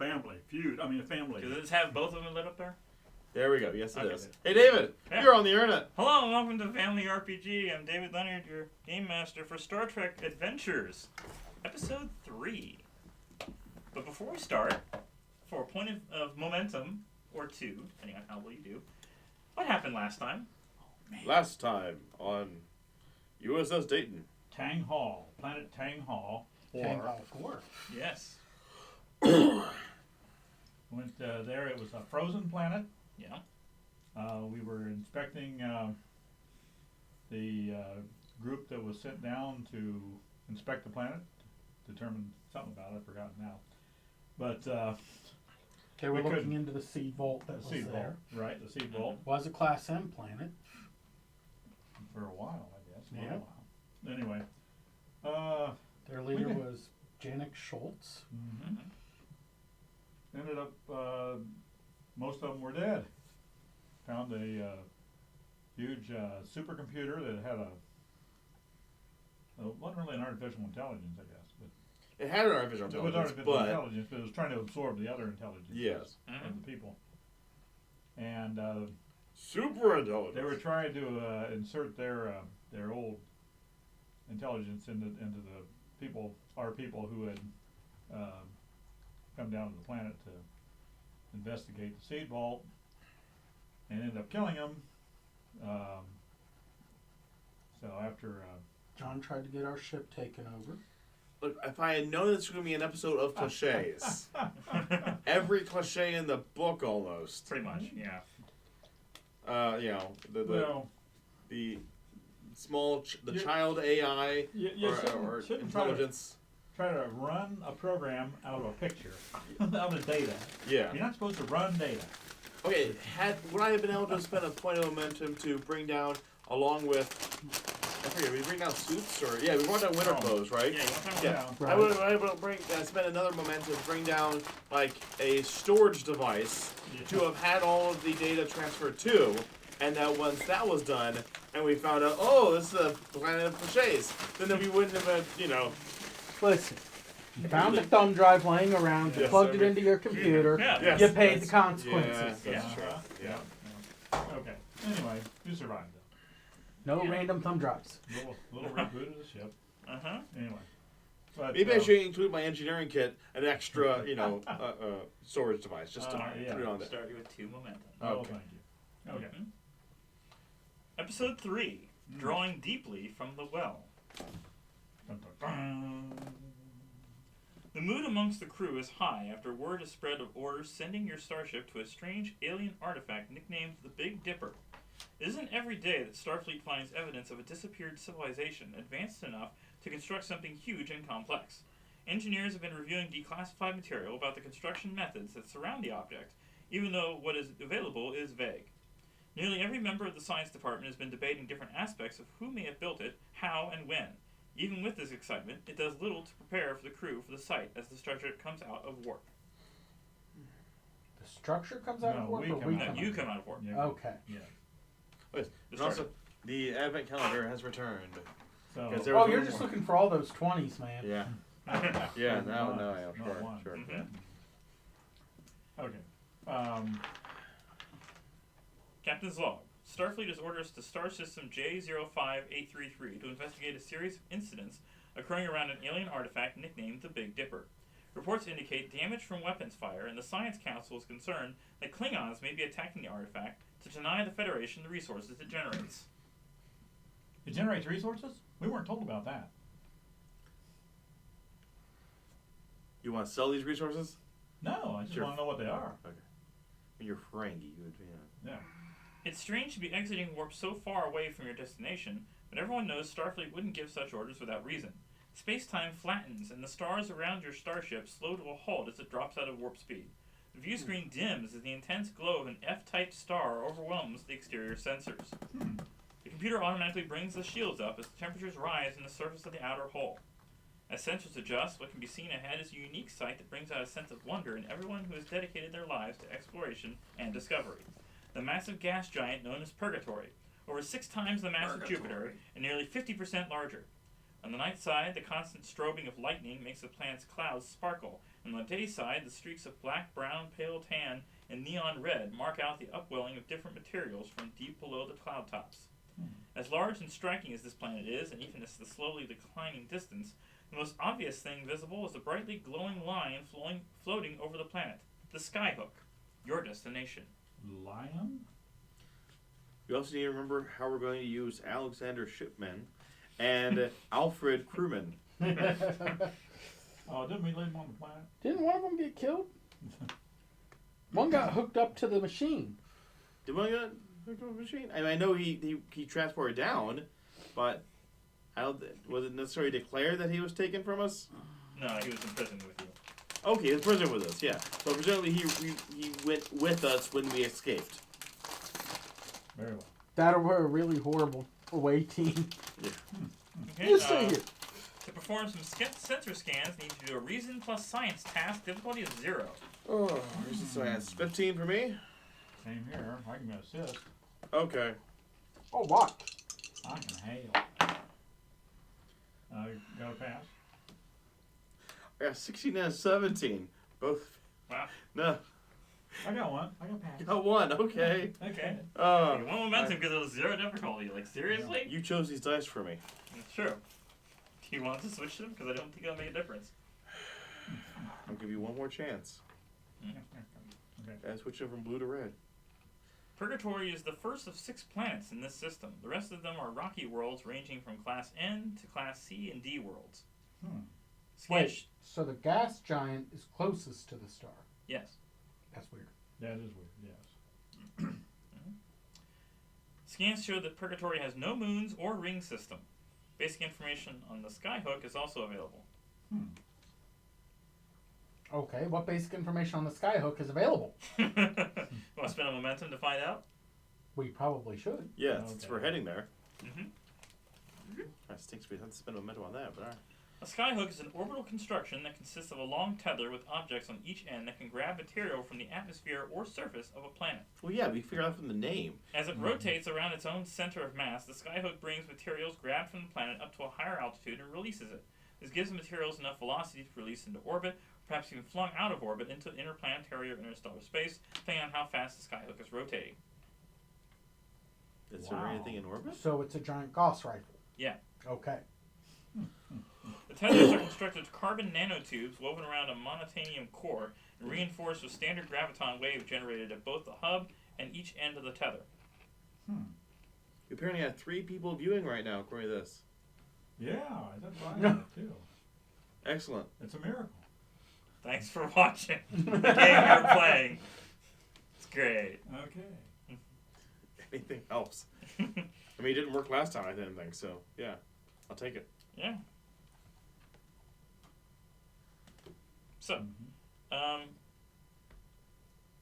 family feud. I mean, a family. Does this have both of them lit up there? There we go. Yes, it is. Good. Hey, David. Yeah. You're on the internet. Hello and welcome to Family RPG. I'm David Leonard, your game master for Star Trek Adventures, Episode 3. But before we start, for a point of momentum, or two, depending on how well you do, what happened last time? Last time on USS Dayton. Tang Hall, planet Tang Hall. Tang Hall 4. Yes. Went there. It was a frozen planet. Yeah. We were inspecting the group that was sent down to inspect the planet, determine something about it. I've forgotten now. But They were We looking couldn't- into the seed vault that the was seed there. vault, right? The seed vault Was a Class M planet. for a while, I guess. Not Yeah. a while. Anyway, Their leader Okay. was Janik Schultz. Mm-hmm. ended up most of them were dead. Found a huge supercomputer that had wasn't really an artificial intelligence, I guess, but It had an artificial it was intelligence, artificial but intelligence, but it was trying to absorb the other intelligence yes, of the people. And super intelligence. they were trying to insert their old intelligence into the our people who had come down to the planet to investigate the seed vault, and ended up killing them. So after John tried to get our ship taken over. Look, if I had known this was going to be an episode of cliches, every cliche in the book almost. Pretty much, yeah. You know, the small You- child AI you or shouldn't intelligence. try to run a program out of a picture, out of data. Yeah. You're not supposed to run data. Okay, would I have been able to spend a point of momentum to bring down, along with, I forget, we bring down suits or we brought down winter clothes, right? Yeah, you want to talk Yeah. about Right. I would have been able to spend another momentum to bring down like a storage device to have had all of the data transferred to, and that once that was done, and we found out, oh, this is a planet of cliches, then we wouldn't have had, Listen, you found a thumb drive laying around, you Yes, plugged it every- into your computer, Yeah. Yes, you paid the that's- consequences. Yeah, that's true. Uh-huh. Yeah. Okay. Anyway, you survived though. No random thumb drives. Little reboot of the ship. Uh-huh. Anyway. But, Maybe I should include my engineering kit, an extra, storage device, just to yeah. put it on there. Starting with 2 momentum. Oh, Okay. thank you. Okay. Mhm. Episode 3, Drawing Deeply from the Well. Dun, dun, dun. The mood amongst the crew is high after word is spread of orders sending your starship to a strange alien artifact nicknamed the Big Dipper. It isn't every day that Starfleet finds evidence of a disappeared civilization advanced enough to construct something huge and complex. Engineers have been reviewing declassified material about the construction methods that surround the object, even though what is available is vague. Nearly every member of the science department has been debating different aspects of who may have built it, how, and when. Even with this excitement, it does little to prepare for the crew for the site as the structure comes out of warp. The structure comes out No, of warp, we or come we out. No, come you out? come out of warp. Yeah. Okay. Yeah. Wait, The and also, structure. the advent calendar has returned. So 'Cause there Oh, was you're one just more. looking for all those 20s, man. Yeah. Yeah, now I am. Not Sure, one. sure. Mhm. Okay. Captain's log. Starfleet has orders to Star System J05833 to investigate a series of incidents occurring around an alien artifact nicknamed the Big Dipper. Reports indicate damage from weapons fire, and the Science Council is concerned that Klingons may be attacking the artifact to deny the Federation the resources it generates. It generates resources? We weren't told about that. You want to sell these resources? No, I just Sure. want to know what they are. Okay. When you're Ferengi, you would, Yeah. It's strange to be exiting warp so far away from your destination, but everyone knows Starfleet wouldn't give such orders without reason. Space-time flattens, and the stars around your starship slow to a halt as it drops out of warp speed. The view screen dims as the intense glow of an F-type star overwhelms the exterior sensors. The computer automatically brings the shields up as the temperatures rise in the surface of the outer hull. As sensors adjust, what can be seen ahead is a unique sight that brings out a sense of wonder in everyone who has dedicated their lives to exploration and discovery. The massive gas giant known as Purgatory, over 6 times the mass of Jupiter and nearly 50% larger. On the night side, the constant strobing of lightning makes the planet's clouds sparkle On the day side, the streaks of black, brown, pale tan, and neon red mark out the upwelling of different materials from deep below the cloud tops. As large and striking as this planet is, and even as the slowly declining distance, the most obvious thing visible is the brightly glowing line floating over the planet, the Skyhook, your destination. Lion? We also need to remember how we're going to use Alexander Shipman and Alfred Crewman. Oh, didn't we leave him on the planet? Didn't one of them get killed? One got hooked up to the machine. Did one get hooked up to the machine? I mean, I know he transported down, but was it necessarily declared that he was taken from us? No, he was in prison with you. Okay, he was prison with us, yeah. So presumably he went with us when we escaped. Very well. That were a really horrible away team. Yeah. Okay, You stay here. To perform some sensor scans, need to do a reason plus science task, difficulty of 0. Oh, reason science. 15 for me? Same here. I can assist. Okay. Oh, what? I can hail. Got a pass? I got 16 and 17. Both. Wow. No. I got one. I got a pass. Got one, okay. Okay. Oh. You want momentum because it was 0 difficulty. Like, seriously? You chose these dice for me. It's true. Do you want to switch them? Because I don't think it'll make a difference. I'll give you one more chance. Okay. And switch them from blue to red. Purgatory is the first of 6 planets in this system. The rest of them are rocky worlds ranging from Class N to Class C and D worlds. Wait, so the gas giant is closest to the star? Yes. That's weird. That is weird, yes. Scans show that Purgatory has no moons or ring system. Basic information on the Skyhook is also available. Okay, what basic information on the Skyhook is available? Want to spend a momentum to find out? We probably should. Yeah, since we're heading there. That stinks we have to spend momentum on that, but alright. A Skyhook is an orbital construction that consists of a long tether with objects on each end that can grab material from the atmosphere or surface of a planet. Well, yeah, we figured out from the name. As it rotates around its own center of mass, the Skyhook brings materials grabbed from the planet up to a higher altitude and releases it. This gives the materials enough velocity to release into orbit, perhaps even flung out of orbit into interplanetary or interstellar space, depending on how fast the Skyhook is rotating. Is there anything in orbit? So it's a giant Gauss rifle? Yeah. Okay. The tethers are constructed of carbon nanotubes woven around a monotanium core and reinforced with standard graviton waves generated at both the hub and each end of the tether. We apparently have 3 people viewing right now, according to this. Yeah, that's what I got too. Excellent. It's a miracle. Thanks for watching the game you're playing. It's great. Okay. Anything helps. I mean, it didn't work last time, I didn't think, so yeah. I'll take it. Yeah. So,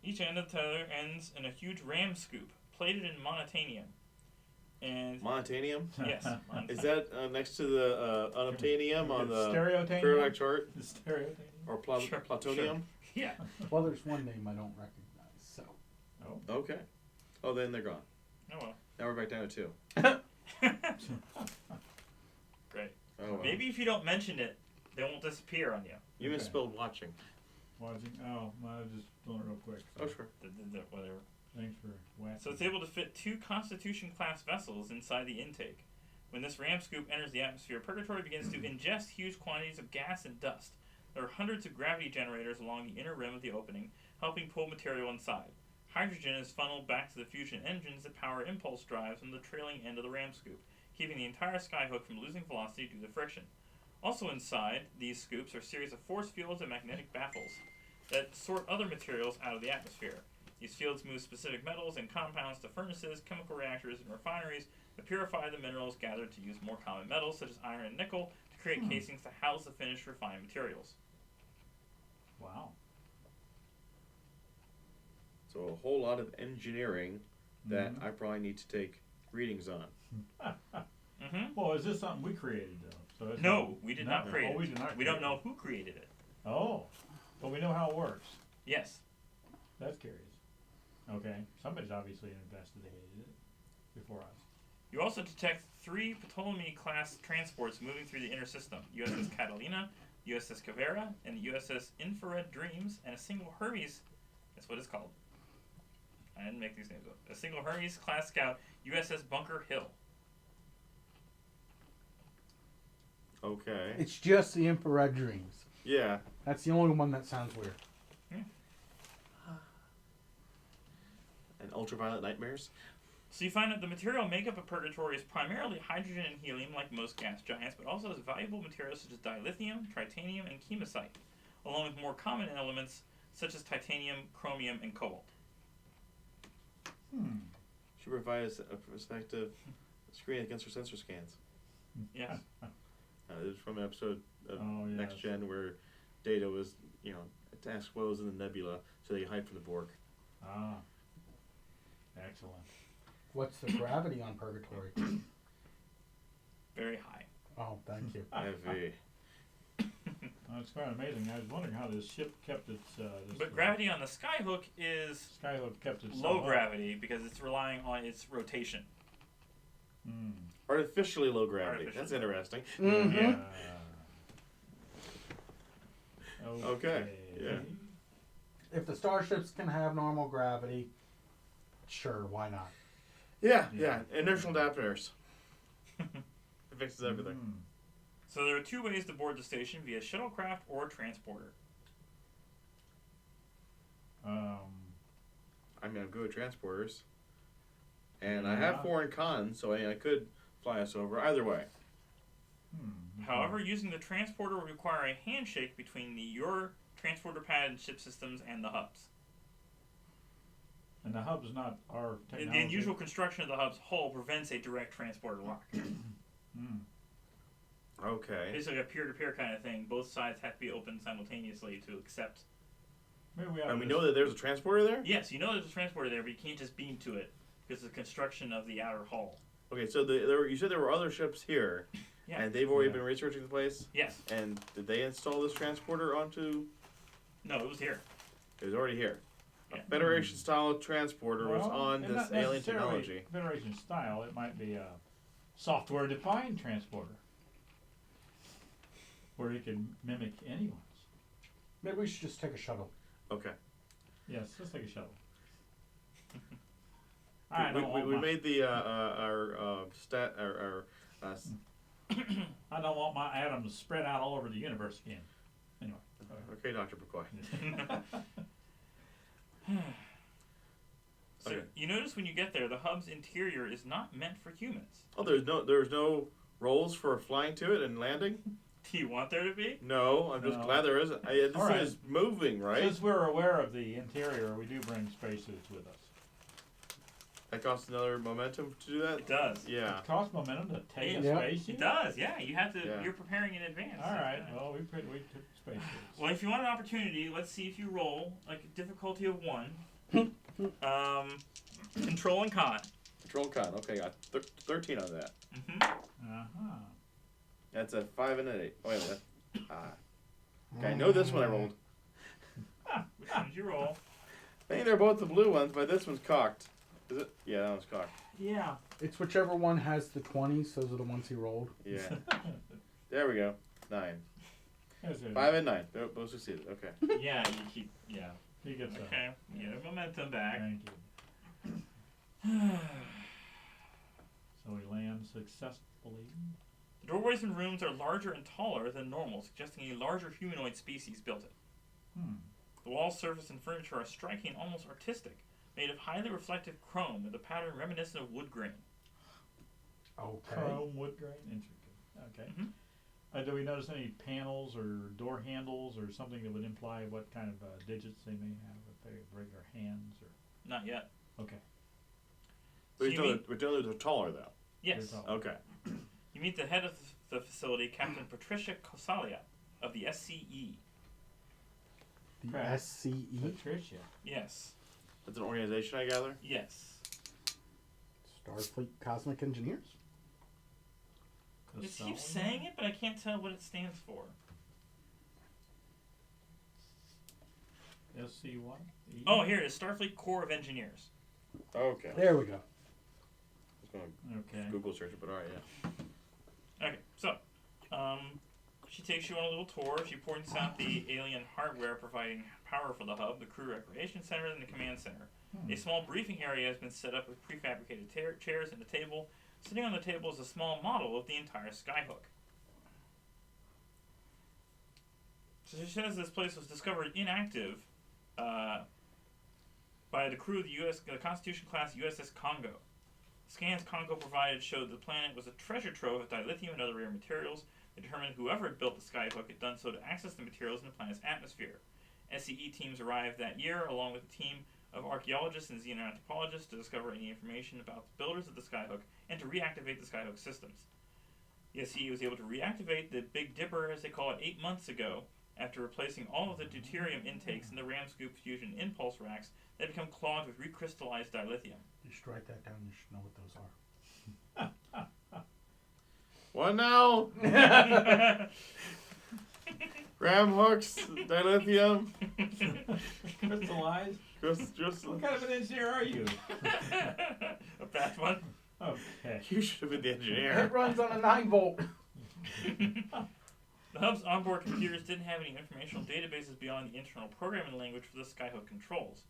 each end of the tether ends in a huge ramscoop plated in monotanium. And Monotanium? yes, Is that next to the unobtainium on the stereotanium? periodic chart? The stereotanium? Or Sure, plutonium? yeah. Well, there's one name I don't recognize, so. Oh. Okay. Oh, then they're gone. Oh well. Now we're back down to 2. Great. Oh, well. Maybe if you don't mention it, they won't disappear on you. You Okay. misspelled watching. Watching. Oh, well, I was just doing it real quick. So Oh, sure. Whatever. Thanks for whacking. So it's able to fit 2 Constitution-class vessels inside the intake. When this ramscoop enters the atmosphere, Purgatory begins to ingest huge quantities of gas and dust. There are hundreds of gravity generators along the inner rim of the opening, helping pull material inside. Hydrogen is funneled back to the fusion engines that power impulse drives on the trailing end of the ramscoop, keeping the entire Skyhook from losing velocity due to friction. Also inside these scoops are a series of force fields and magnetic baffles that sort other materials out of the atmosphere. These fields move specific metals and compounds to furnaces, chemical reactors, and refineries that purify the minerals gathered to use more common metals such as iron and nickel to create casings to house the finished refined materials. Wow. So a whole lot of engineering that I probably need to take readings on. Well, is this something we created, though? So it's No, we did not create Oh, it. we did not We don't create know who created it. Oh, but we know how it works. Yes. That's curious. Okay, somebody's obviously investigated it before us. You also detect 3 Ptolemy-class transports moving through the inner system. USS Catalina, USS Cavera, and the USS Infrared Dreams, and a single Hermes. That's what it's called. I didn't make these names up. A single Hermes class scout, USS Bunker Hill. Okay. It's just the Infrared Dreams. Yeah. That's the only one that sounds weird. And ultraviolet nightmares. So you find that the material makeup of Purgatory is primarily hydrogen and helium, like most gas giants, but also has valuable materials such as dilithium, tritanium, and chemisite, along with more common elements such as titanium, chromium, and cobalt. She provides a perspective screen against her sensor scans. Yes. This is from an episode of Next yes. Gen where Data was, tasked what was in the nebula so they could hide from the Borg. Ah. Excellent. What's the gravity on Purgatory? Very high. Oh, thank you. Heavy. Well, it's quite amazing. I was wondering how this ship kept its. But gravity on the Skyhook is Skyhook kept its low gravity because it's relying on its rotation. Artificially low gravity. Artificially. That's interesting. Mm-hmm. Okay. Yeah. If the starships can have normal gravity, sure, why not? Yeah. Inertial adapters. It fixes everything. So there are two ways to board the station, via shuttlecraft or transporter. I'm good with transporters. And I have foreign cons, so I could fly us over either way. However, using the transporter will require a handshake between your transporter pad and ship systems and the hubs. And the hub's not our technology. The unusual construction of the hub's hull prevents a direct transporter lock. Okay. Basically a peer-to-peer kind of thing. Both sides have to be open simultaneously to accept. Maybe And we know that there's a transporter there? Yes, you know there's a transporter there, but you can't just beam to it because of the construction of the outer hull. Okay, so you said there were other ships here, Yeah. and they've already been researching the place? Yes. And did they install this transporter onto... No, it was here. It was already here. Yeah. A Federation-style transporter was on and this not alien necessarily technology. Federation style. It might be a software-defined transporter where it can mimic anyone's. Maybe we should just take a shuttle. Okay. Yes, let's take a shuttle. We made the I I don't want my atoms spread out all over the universe again. Anyway. Okay, Dr. McCoy. So Okay. you notice when you get there, the hub's interior is not meant for humans. Oh, there's no roles for flying to it and landing? Do you want there to be? No, I'm just No. glad there isn't. This All right. is moving, right? Since we're aware of the interior, we do bring spacesuits with us. That costs another momentum to do that? It does. Yeah. It costs momentum to take a Yeah. spacesuit? It does, yeah. You have to. Yeah. You're preparing in advance. All right. Well, we took spacesuits. Well, if you want an opportunity, let's see if you roll like a difficulty of 1. Control and con. Control con. Okay, got 13 on that. Uh-huh. That's a 5 and an 8. Oh, wait a minute. Okay, I know this one I rolled. Which one did you roll? I think they're both the blue ones, but this one's cocked. Is it? Yeah, that one's cocked. Yeah. It's whichever one has the 20s. Those are the ones he rolled. Yeah. There we go. 9. That's it. 5 and 9. They're both succeeded. Okay. Yeah, you keep. Yeah. He gets a Okay. You get momentum back. thank you. So we land successfully. The doorways and rooms are larger and taller than normal, suggesting a larger humanoid species built it. The walls, surface, and furniture are striking and almost artistic, made of highly reflective chrome with a pattern reminiscent of wood grain. Okay. Chrome, wood grain, intricate. Okay. Do we notice any panels or door handles or something that would imply what kind of digits they may have if they regular hands or? Not yet. Okay. So you meet, We're telling they're taller, though. yes. They're tall. Okay. You meet the head of the facility, Captain Patricia Kosalia of the SCE. The Okay. SCE? Patricia. Yes. That's an organization, I gather? Yes. Starfleet Cosmic Engineers? It keeps saying it, but I can't tell what it stands for. SC what? Oh, here it is. Starfleet Corps of Engineers. Okay. There we go. I was going to Okay. Google search it, but alright, yeah. Okay, so, She takes you on a little tour. She points out the alien hardware providing power for the hub, the crew recreation center, and the command center. A small briefing area has been set up with prefabricated chairs and a table. Sitting on the table is a small model of the entire skyhook. So she says this place was discovered inactive by the crew of the Constitution-class USS Congo. Scans Congo provided showed the planet was a treasure trove of dilithium and other rare materials. They determined whoever had built the skyhook had done so to access the materials in the planet's atmosphere. SCE teams arrived that year, along with a team of archaeologists and xenanthropologists, to discover any information about the builders of the skyhook and to reactivate the skyhook systems. The SCE was able to reactivate the Big Dipper, as they call it, 8 months ago, after replacing all of the deuterium intakes in the ramscoop fusion impulse racks that had become clogged with recrystallized dilithium. You should write that down. You should know what those are. What now? Ram hooks, dilithium. Crystallized? Just What kind of an engineer are you? A bad one. Okay. You should have been the It engineer. runs on a 9-volt. The hub's onboard computers didn't have any informational databases beyond the internal programming language for the skyhook controls.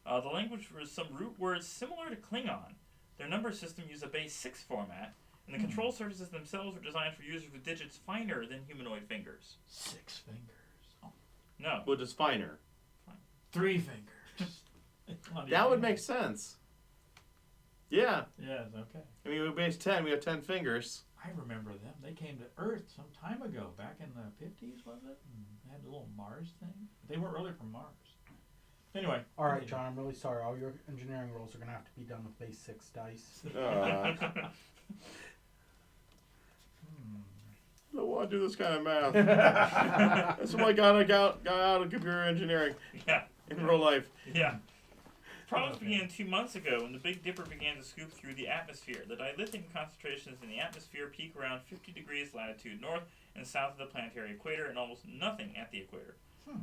The language was some root words similar to Klingon. Their number system used a base 6 format, and the control surfaces themselves were designed for users with digits finer than humanoid fingers. 6 fingers. No. Which is finer. 3 fingers. That would make sense. Yeah. Yes, okay. I mean, with base 10, we have 10 fingers. I remember them. They came to Earth some time ago, back in the 50s, was it? And they had a little Mars thing. They were really from Mars. Anyway. All right, John, I'm really sorry. All your engineering roles are going to have to be done with base 6 dice. I don't want to do this kind of math. That's why I got out of computer engineering Yeah. in real life. Yeah. Problems began 2 months ago when the Big Dipper began to scoop through the atmosphere. The dilithium concentrations in the atmosphere peak around 50 degrees latitude north and south of the planetary equator, and almost nothing at the equator.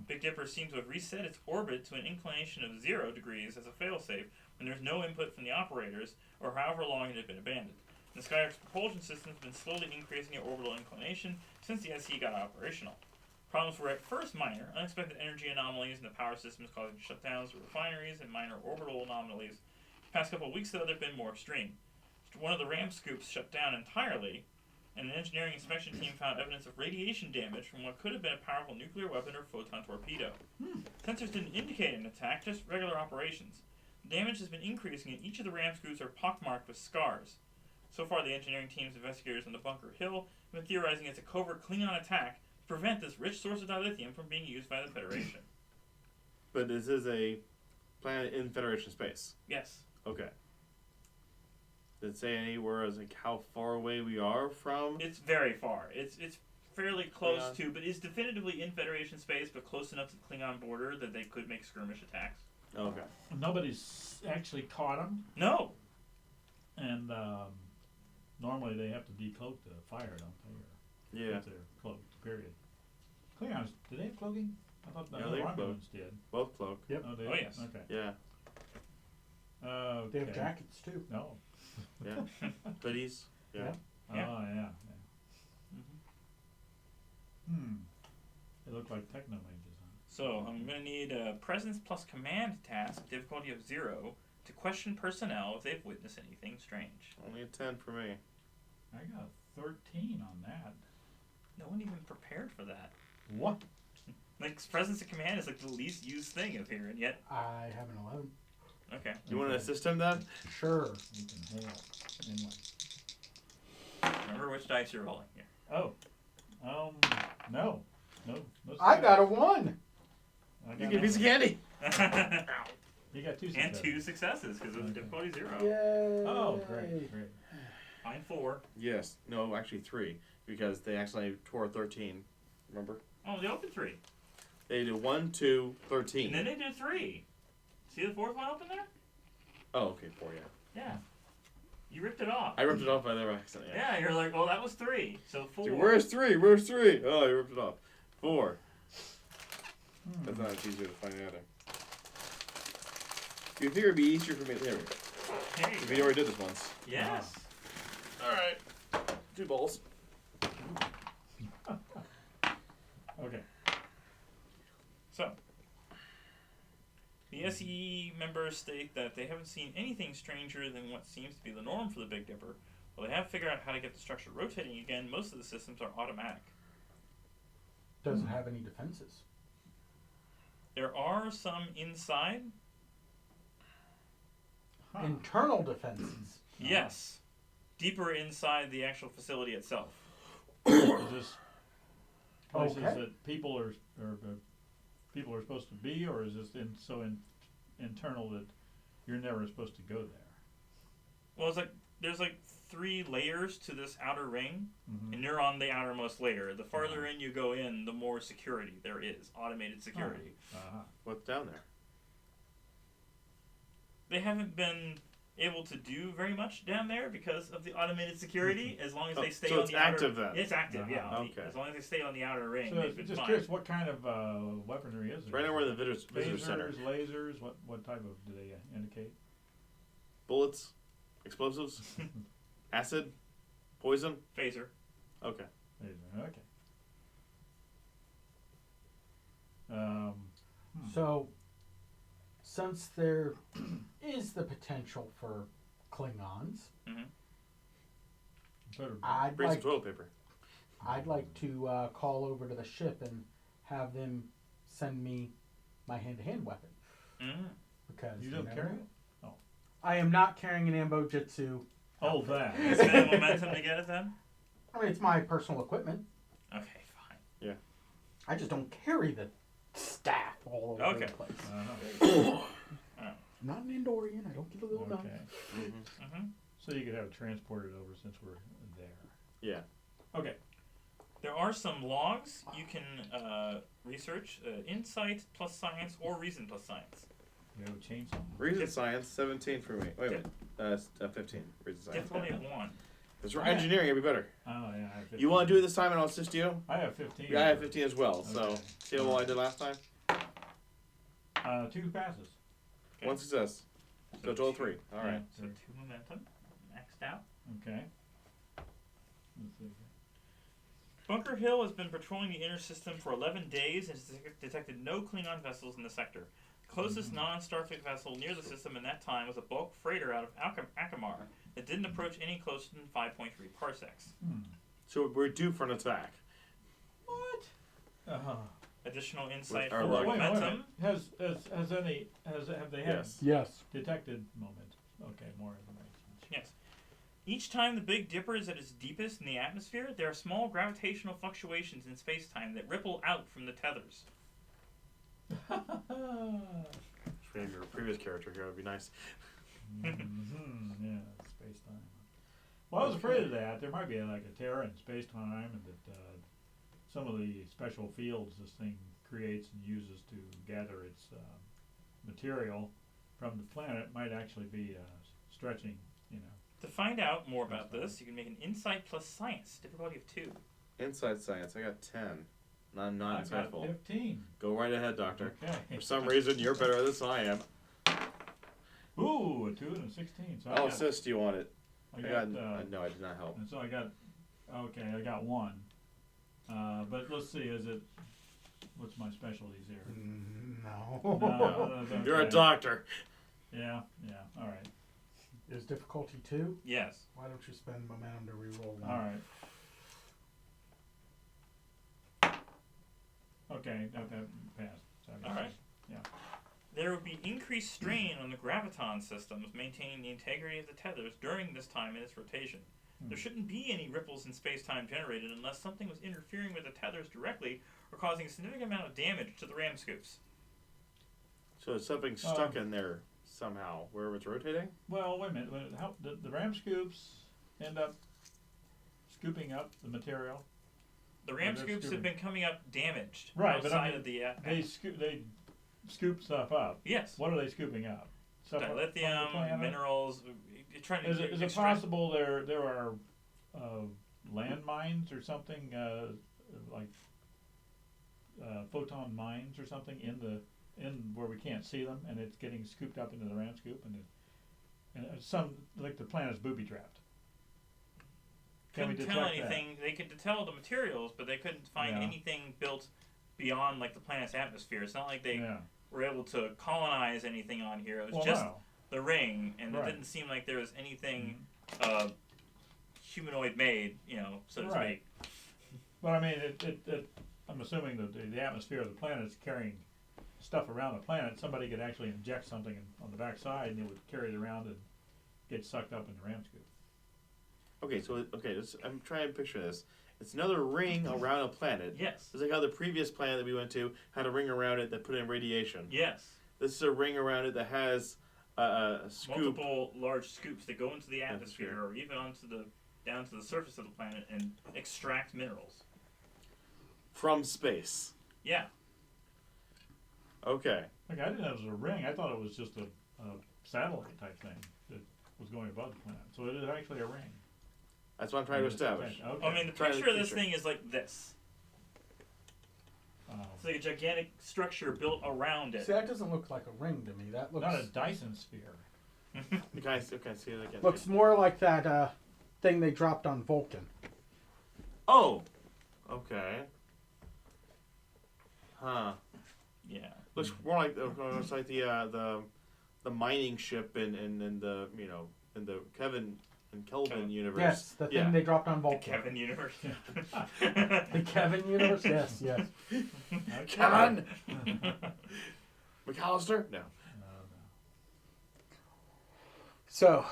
Big Dipper seems to have reset its orbit to an inclination of 0 degrees as a failsafe when there's no input from the operators, or however long it had been abandoned. The Skyhook's propulsion system has been slowly increasing its orbital inclination since the SE got operational. Problems were at first minor. Unexpected energy anomalies in the power systems causing shutdowns of refineries and minor orbital anomalies. The past couple of weeks, though, they've been more extreme. One of the ram scoops shut down entirely, and an engineering inspection team found evidence of radiation damage from what could have been a powerful nuclear weapon or photon torpedo. Sensors didn't indicate an attack, just regular operations. The damage has been increasing, and each of the ram scoops are pockmarked with scars. So far, the engineering team's investigators on the Bunker Hill have been theorizing it's a covert Klingon attack to prevent this rich source of dilithium from being used by the Federation. But this is a planet in Federation space. Yes. Okay. Did it say anywhere as like how far away we are from? It's very far. It's fairly close Klingon. to, but it's definitively in Federation space, but close enough to the Klingon border that they could make skirmish attacks. Okay. Nobody's actually caught them, No. and normally they have to decloak the fire, don't they? Or Yeah. if they're cloaked, period. Klingons, do they have cloaking? I thought the Yeah, other they have Romulans did. Both cloak. Yep. Oh, they Oh, yes. Okay. Yeah. Okay. They have jackets, too. No. Yeah. Hoodies. Yeah. Yep. Yeah. Oh, yeah. Mm-hmm. They look like techno mages, huh? So I'm going to need a presence plus command task, difficulty of 0, to question personnel if they've witnessed anything strange. Only a 10 for me. I got 13 on that. No one even prepared for that. What? Like, presence and command is like the least used thing of here, and yet, I have an 11. okay. You want to Okay. assist him then? Sure. You can hail. Anyway. Remember which dice you're rolling here. Oh. No. No. I got a 1. I You got get a piece of candy. You got 2 And successes. 2 successes, because of Okay. difficulty 0. Yay. Oh, great. Mine 4. Yes. No, actually 3. Because they actually tore 13. Remember? Oh, they opened 3. They did 1, 2, 13. And then they did 3. See the 4th one open there? Oh, okay, 4, yeah. Yeah. You ripped it off. I ripped it off by their accident. Yeah, you're like, well, that was 3. So 4. Dude, where's 3? Where's 3? Oh, I ripped it off. 4. That's not as easier to find either. You figure it'd be easier for me. There we go. Hey. We already did this once. Yes. Alright. 2 balls. The SE members state that they haven't seen anything stranger than what seems to be the norm for the Big Dipper. While they have figured out how to get the structure rotating again, most of the systems are automatic. Doesn't have any defenses. There are some inside. Huh. Internal defenses. Yes. Deeper inside the actual facility itself. Is this places Okay. that people are supposed to be, or is this internal that you're never supposed to go there? Well, it's like there's like 3 layers to this outer ring, Mm-hmm. and you're on the outermost layer. The farther in you go in, the more security there is, automated security. What's down there? They haven't been able to do very much down there because of the automated security. As long as they stay so on it's the active outer, then? it's active. Yeah. Okay. As long as they stay on the outer ring, So they've been just fine. curious, what kind of weaponry is there? Right now we're in the visitor center. Phasers, lasers. What type of do they indicate? Bullets, explosives, acid, poison. Phaser. Okay. Laser. Okay. So, since there is the potential for Klingons, I'd Bring some like toilet paper. to call over to the ship and have them send me my hand-to-hand weapon. Because You don't never carry know. it? Oh. I am not carrying an ambo jitsu. Oh, that. Spend momentum to get it then. I mean, it's my personal equipment. Okay, fine. I just don't carry the staff all over Okay. the place. Uh-huh. I'm not an Andorian. I don't get a little knife. Okay. Mm-hmm. So you could have it transported over since we're there. Yeah. Okay. There are some logs you can research: insight plus science or reason plus science. You have a chainsaw. Reason science, 17 for me. Wait a minute. 15. Reason science. Difficulty of 1. It's for engineering, it'd be better. Oh yeah, I have 15. You want to do it this time and I'll assist you? I have 15. Yeah, I have 15 as well. So, Okay. see how well I did last time? 2 passes. Okay. 1 success. So, total 3. All right. So 2 momentum, maxed out. Okay. Let's see. Bunker Hill has been patrolling the inner system for 11 days and has detected no Klingon vessels in the sector. The closest non-Starfleet vessel near the system in that time was a bulk freighter out of Akamar that didn't approach any closer than 5.3 parsecs. So, we're due for an attack. What? Additional insight Our for luck. Wait a minute. momentum. Have they had Yes. Yes. detected moment? Okay, more information. Yes. Each time the Big Dipper is at its deepest in the atmosphere, there are small gravitational fluctuations in space-time that ripple out from the tethers. Maybe your previous character here would be nice. Yeah, space time. Well, I was afraid of that. There might be like a tear in space time, and that some of the special fields this thing creates and uses to gather its material from the planet might actually be stretching. To find out more about this, you can make an insight plus science, difficulty of 2. Inside science, I got 10. I'm not I've got insightful. 15. Go right ahead, Doctor. Okay. For some reason, you're better at this than I am. Ooh, a 2 and a 16. So I'll assist you on it. I I got, got, no, I did not help. and so I got 1. But let's see, what's my specialties here? No. No, You're a okay. doctor. Yeah, all right. Is difficulty 2? Yes. Why don't you spend momentum to reroll one? All right. Okay, that passed. So I got All right. Yeah. There would be increased strain on the graviton systems maintaining the integrity of the tethers during this time in its rotation. There shouldn't be any ripples in space-time generated unless something was interfering with the tethers directly or causing a significant amount of damage to the ramscoops. So is something stuck in there somehow, wherever it's rotating? Well, wait a minute. How the ram scoops end up scooping up the material? The they're ramscoops have scooping. been coming up damaged Right, but outside I mean, of the... They scoop stuff up. yes. What are they scooping up? Stuff up from the Dilithium, planet? minerals... Trying to Is it extract- possible there are landmines or something like photon mines or something in where we can't see them, and it's getting scooped up into the ram scoop, and some like the planet's booby trapped. Can we couldn't detect tell anything. They could tell the materials, but they couldn't find Yeah. anything built beyond like the planet's atmosphere. It's not like they that? Yeah. were able to colonize anything on here. It was Well, just no. the ring, and Right. it didn't seem like there was anything Mm-hmm. humanoid made, so to Right. speak. But I mean, I'm assuming that the atmosphere of the planet is carrying stuff around the planet. Somebody could actually inject something on the backside, and it would carry it around and get sucked up in the ramscoop. Okay, so I'm trying to picture this. It's another ring around a planet. Yes. It's like how the previous planet that we went to had a ring around it that put in radiation. Yes. This is a ring around it that has a scoop. Multiple large scoops that go into the atmosphere or even down to the surface of the planet and extract minerals. From space. Yeah. Okay. Like, I didn't know it was a ring. I thought it was just a satellite type thing that was going above the planet. So it is actually a ring. That's what I'm trying to establish. Okay. I mean, the Try to picture of this picture. thing is like this. Oh. It's like a gigantic structure built around it. See, that doesn't look like a ring to me. That looks Not a Dyson sphere. Can I see it again? looks more like that thing they dropped on Vulcan. Oh. Okay. Huh. Yeah. Looks more like it's like the mining ship in the in the Kevin and Kelvin universe. Yes, the thing Yeah. they dropped on The Vulcan. Kevin universe. The Kevin universe. Yes, yes. Kevin. McAllister? No. So,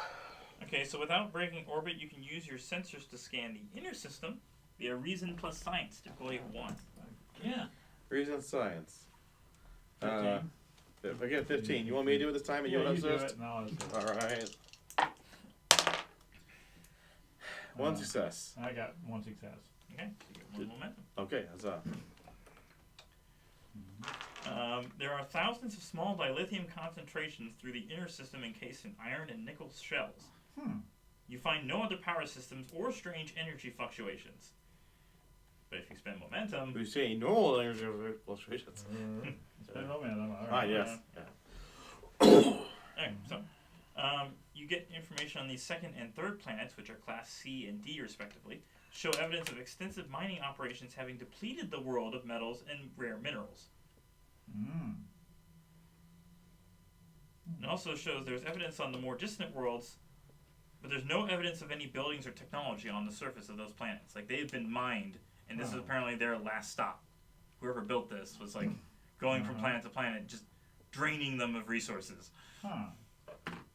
Okay, so without breaking orbit, you can use your sensors to scan the inner system via reason plus science, typically 1. Yeah. Reason science. 15. Again, 15. You want me to do it this time and you Yeah, want you to do assist? it. No, it's- All right. One success. I got one success. Okay, so you get 1 momentum. Okay, that's There are thousands of small dilithium concentrations through the inner system encased in iron and nickel shells. You find no other power systems or strange energy fluctuations. But if you spend momentum, We say normal energy fluctuations. Spend momentum. All Ah, right. yes. alright, so you get information on these second and third planets, which are class C and D respectively, show evidence of extensive mining operations having depleted the world of metals and rare minerals. It also shows there's evidence on the more distant worlds, but there's no evidence of any buildings or technology on the surface of those planets. Like, they've been mined, and this is apparently their last stop. Whoever built this was like going from planet to planet, just draining them of resources. Huh.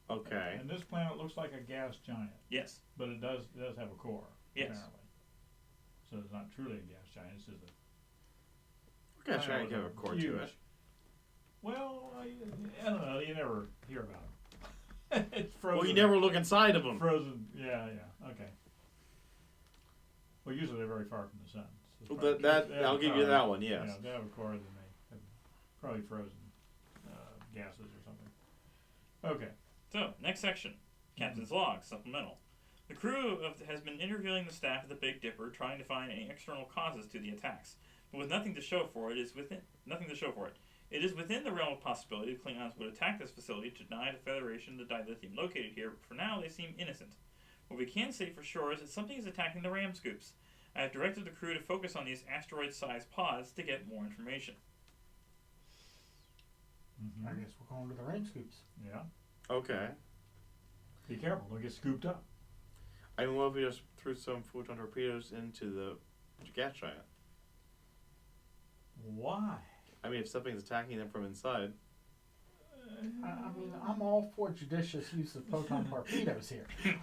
Okay. And this planet looks like a gas giant, Yes. but it does have a core. Yes. Apparently. So it's not truly a gas giant. It's just a. We're going to try and give a core to huge. it. Well, I don't know. You never hear about them. It's frozen. Well, you never look inside of them. Frozen. Yeah. Okay. Well, usually they're very far from the sun. So Well, probably- that they have I'll a give you core. that one, yes. Yeah, if they have a core, then they have probably frozen gases or something. Okay. So, next section. Captain's log, supplemental. The crew has been interviewing the staff of the Big Dipper, trying to find any external causes to the attacks, but with nothing to show for it. It is within the realm of possibility the Klingons would attack this facility to deny the Federation the dilithium located here, but for now they seem innocent. What we can say for sure is that something is attacking the ramscoops. I have directed the crew to focus on these asteroid-sized pods to get more information. I guess we're going to the ramscoops. Yeah. Okay. Be careful. Don't get scooped up. I mean, what if we just threw some photon torpedoes into the gas giant? Why? I mean, if something's attacking them from inside. I mean, I'm all for judicious use of photon torpedoes here.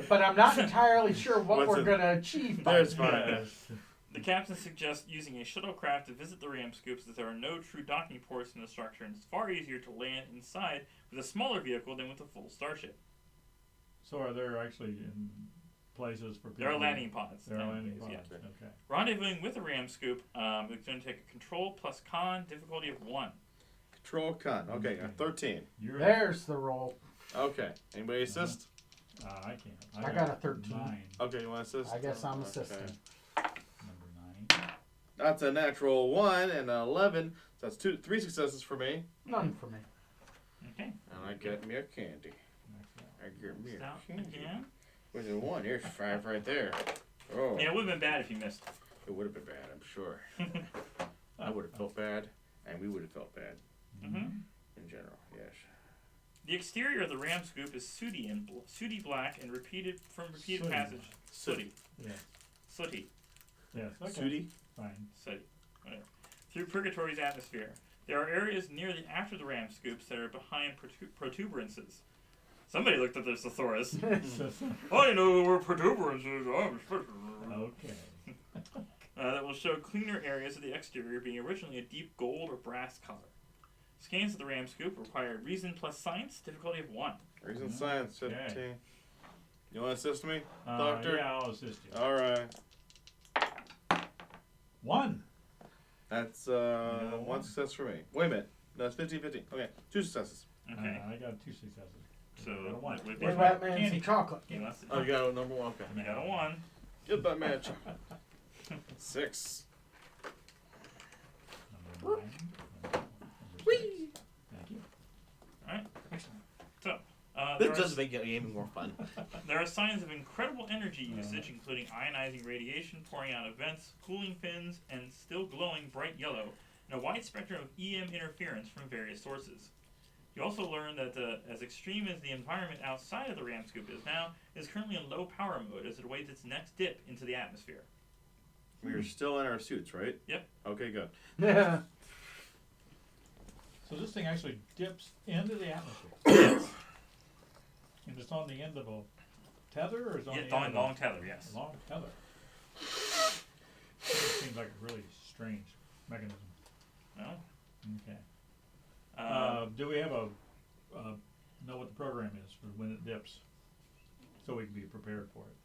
But I'm not entirely sure what we're going to achieve by There's this. fine. The captain suggests using a shuttlecraft to visit the ramscoops, as there are no true docking ports in the structure, and it's far easier to land inside with a smaller vehicle than with a full starship. So are there actually in places for people? There are landing pods. There are landing pods. Yeah. Okay. Rendezvousing with a ramscoop, it's going to take a control plus con, difficulty of 1. Control con. Okay, 13. There's the roll. Okay. Anybody assist? I can't. I got a 13. 9. Okay, you want to assist? I guess I'm Okay. assisting. Number 9. That's a natural 1 and an 11. So that's 3 successes for me. None for me. Okay. And I get me a candy. I get me Stout a candy. again. Where's the 1? Here's 5 right there. Oh. Yeah, it would have been bad if you missed. It would have been bad, I'm sure. I would have felt bad, and we would have felt bad. In general, yes. The exterior of the ramscoop is sooty black and repeated Sooty. passage. Sooty. Yeah. Sooty. Yes. Okay. Sooty? Fine. Sooty. Whatever. Through Purgatory's atmosphere. There are areas nearly after the ramscoops that are behind protuberances. Somebody looked at this thesaurus. I know where protuberances are. Okay. That will show cleaner areas of the exterior being originally a deep gold or brass color. Scans of the ramscoop require reason plus science, difficulty of 1. Reason science, 15. Okay. You want to assist me, Doctor? Yeah, I'll assist you. All right. 1. That's one success for me. Wait a minute. That's 50-50. Okay, 2 successes. Okay. I got 2 successes. So, I got a 1. with Give your Batman Candy. some chocolate. you must- Oh, you got a number 1. Okay. you got a 1. Give that man a check. 6. Number 9. Whee! Thank you. Alright. So, This does make gaming more fun. there are signs of incredible energy usage, including ionizing radiation pouring out of vents, cooling fins, and still glowing bright yellow, and a wide spectrum of EM interference from various sources. You also learn that as extreme as the environment outside of the ramscoop is now, it is currently in low power mode as it awaits its next dip into the atmosphere. We're still in our suits, right? Yep. Okay, good. Yeah. So this thing actually dips into the atmosphere. Yes. And it's on the end of a tether, or is it on Yeah, the end of long tether, yes. a long tether? It seems like a really strange mechanism. Well, Okay. uh, Do we have know what the program is for when it dips, so we can be prepared for it?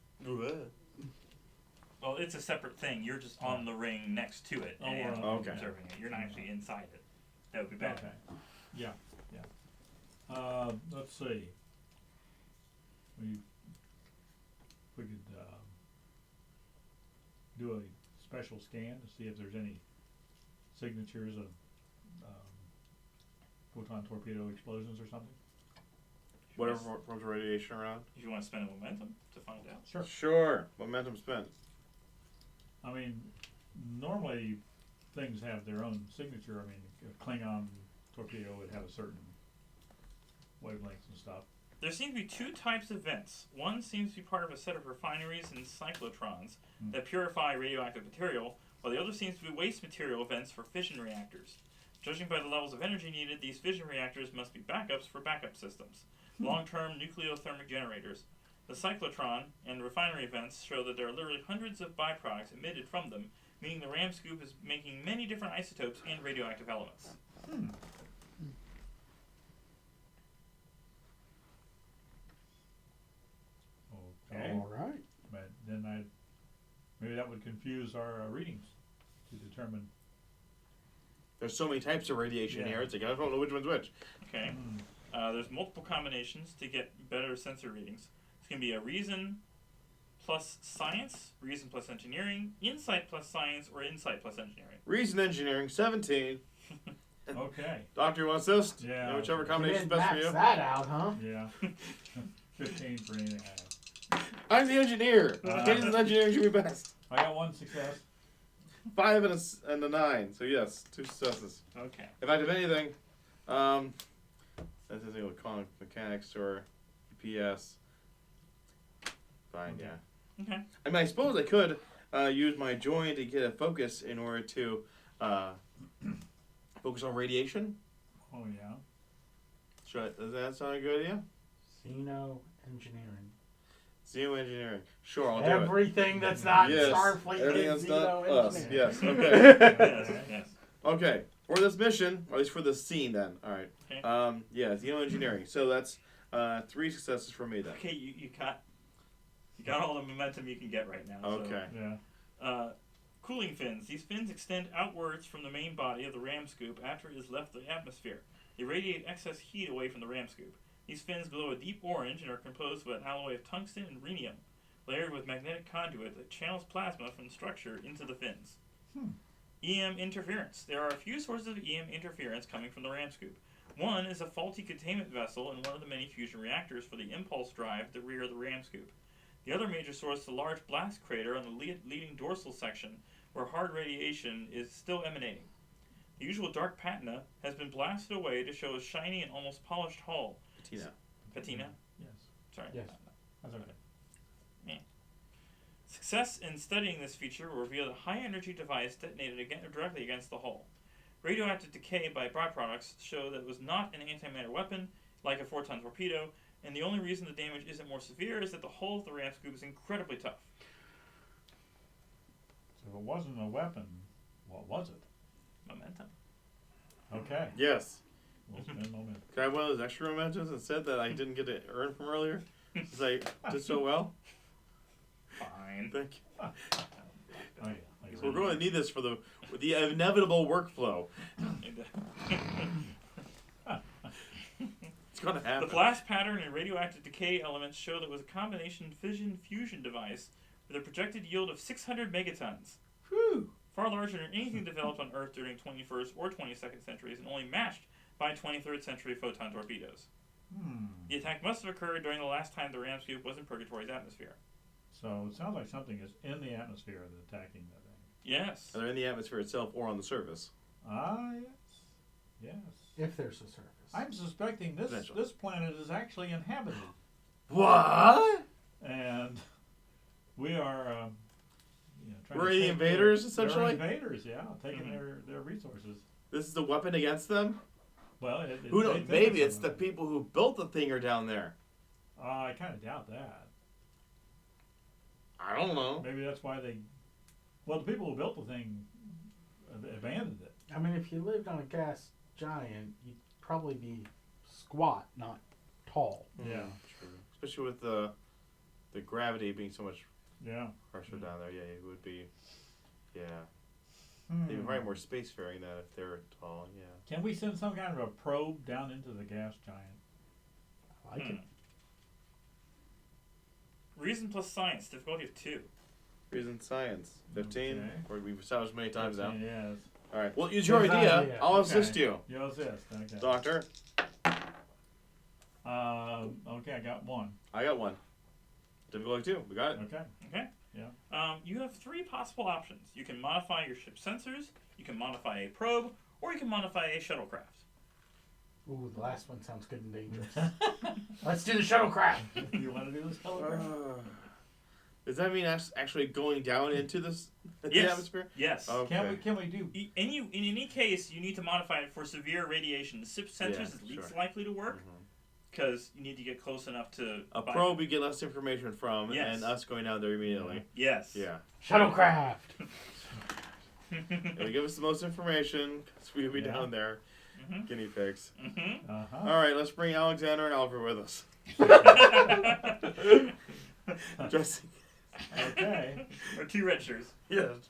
well, it's a separate thing. You're just on the ring next to it Oh, and okay. observing it. You're not actually inside it. That would be bad. Okay. Yeah. Let's see. We could do a special scan to see if there's any signatures of photon torpedo explosions or something. Whatever forms of radiation around. If you want to spend a momentum to find out. Sure. Sure. Momentum spent. I mean, normally things have their own signature. I mean, a Klingon torpedo would have a certain wavelengths and stuff. There seem to be 2 types of vents. One seems to be part of a set of refineries and cyclotrons that purify radioactive material, while the other seems to be waste material vents for fission reactors. Judging by the levels of energy needed, these fission reactors must be backups for backup systems, long-term nucleothermic generators. The cyclotron and refinery vents show that there are literally hundreds of byproducts emitted from them, meaning the ramscoop is making many different isotopes and radioactive elements. Okay. All right. But then maybe that would confuse our readings to determine. There's so many types of radiation Yeah. here. It's like I don't know which one's which. Okay. There's multiple combinations to get better sensor readings. It's going to be a reason plus science, reason plus engineering, insight plus science, or insight plus engineering. Reason engineering, 17. Okay. Doctor, you want to assist? Yeah. Whichever You combination is didn't best for max you. that out, huh? Yeah. 15 for anything I have. I'm the engineer. Jason's engineering should be best. I got 1 success. 5 and a 9. So yes, 2 successes. Okay. If I have anything, that's the thing with quantum mechanics or EPS. Fine, Okay. yeah. Okay. I mean, I suppose I could use my join to get a focus in order to focus on radiation. Oh yeah. Does that sound a good idea? Xeno engineering. Xeno engineering. Sure, I'll do Everything that's not Yes, Starfleet everything is that's not Xeno us. engineering. Yes, okay. Yes. Yes. Okay, for this mission, or at least for this scene then. Alright. Okay. Yeah, Xeno engineering. So that's 3 successes for me then. Okay, you got all the momentum you can get right now. Okay. Yeah. Cooling fins. These fins extend outwards from the main body of the ramscoop after it has left the atmosphere. They radiate excess heat away from the ramscoop. These fins glow a deep orange and are composed of an alloy of tungsten and rhenium, layered with magnetic conduit that channels plasma from the structure into the fins. EM interference. There are a few sources of EM interference coming from the ramscoop. One is a faulty containment vessel in one of the many fusion reactors for the impulse drive at the rear of the ramscoop. The other major source is a large blast crater on the leading dorsal section where hard radiation is still emanating. The usual dark patina has been blasted away to show a shiny and almost polished hull. Patina? Yes. Sorry. Yes. That's okay. Success in studying this feature will reveal a high-energy device detonated directly against the hull. Radioactive decay by byproducts show that it was not an antimatter weapon, like a photon torpedo, and the only reason the damage isn't more severe is that the hull of the ramscoop is incredibly tough. So if it wasn't a weapon, what was it? Momentum. Okay. Yes. We'll spend momentum. Can I have one of those extra mementos instead that I didn't get to earn from earlier? Since I did so well? Fine. Thank you. Oh, yeah. So we're going to need this for the inevitable workflow. It's going to happen. The blast pattern and radioactive decay elements show that it was a combination fission-fusion device with a projected yield of 600 megatons. Whew. Far larger than anything developed on Earth during 21st or 22nd centuries, and only matched by 23rd century photon torpedoes. The attack must have occurred during the last time the ramscoop was in Purgatory's atmosphere. So it sounds like something is in the atmosphere that's attacking that thing. Yes. Either in the atmosphere itself or on the surface. Ah, yes. Yes. If there's a surface. I'm suspecting this planet is actually inhabited. What? And we are trying We're to the take invaders, their, essentially? They're invaders, yeah, taking their resources. This is the weapon against them? Well, Who they knows? think Maybe it's a the weapon. people who built the thing are down there. I kind of doubt that. I don't know. Maybe that's why the people who built the thing abandoned it. I mean, if you lived on a gas giant, you'd probably be squat, not tall. Yeah. True. Especially with the gravity being so much Yeah. pressure down there. Yeah, it would be. Yeah. Hmm. They'd be probably more spacefaring than if they were tall. Yeah. Can we send some kind of a probe down into the gas giant? I like it. Reason plus science, difficulty of 2. Reason science. 15. Okay. Or we've established many times now. Yes. All right. Well, use your Good idea. idea. I'll Okay. assist you, You'll assist. Okay. Doctor. Okay, I got one. I got one. Difficulty 2. We got it. Okay. Okay? Yeah. You have 3 possible options. You can modify your ship's sensors, you can modify a probe, or you can modify a shuttlecraft. Ooh, the last one sounds good and dangerous. Let's do the shuttlecraft. You want to do this telegram? Does that mean actually going down into the Yes. atmosphere? Yes. Okay. Can we do? In any case, you need to modify it for severe radiation. The ship's sensors is least likely to work because you need to get close enough to A probe you get less information from, Yes. and us going down there immediately. Yes. Yeah. Shuttlecraft. It'll give us the most information because we'll be down there. Guinea pigs. Uh-huh. All right, let's bring Alexander and Alfred with us. Dressing. Okay. Or 2 red shirts. Yes.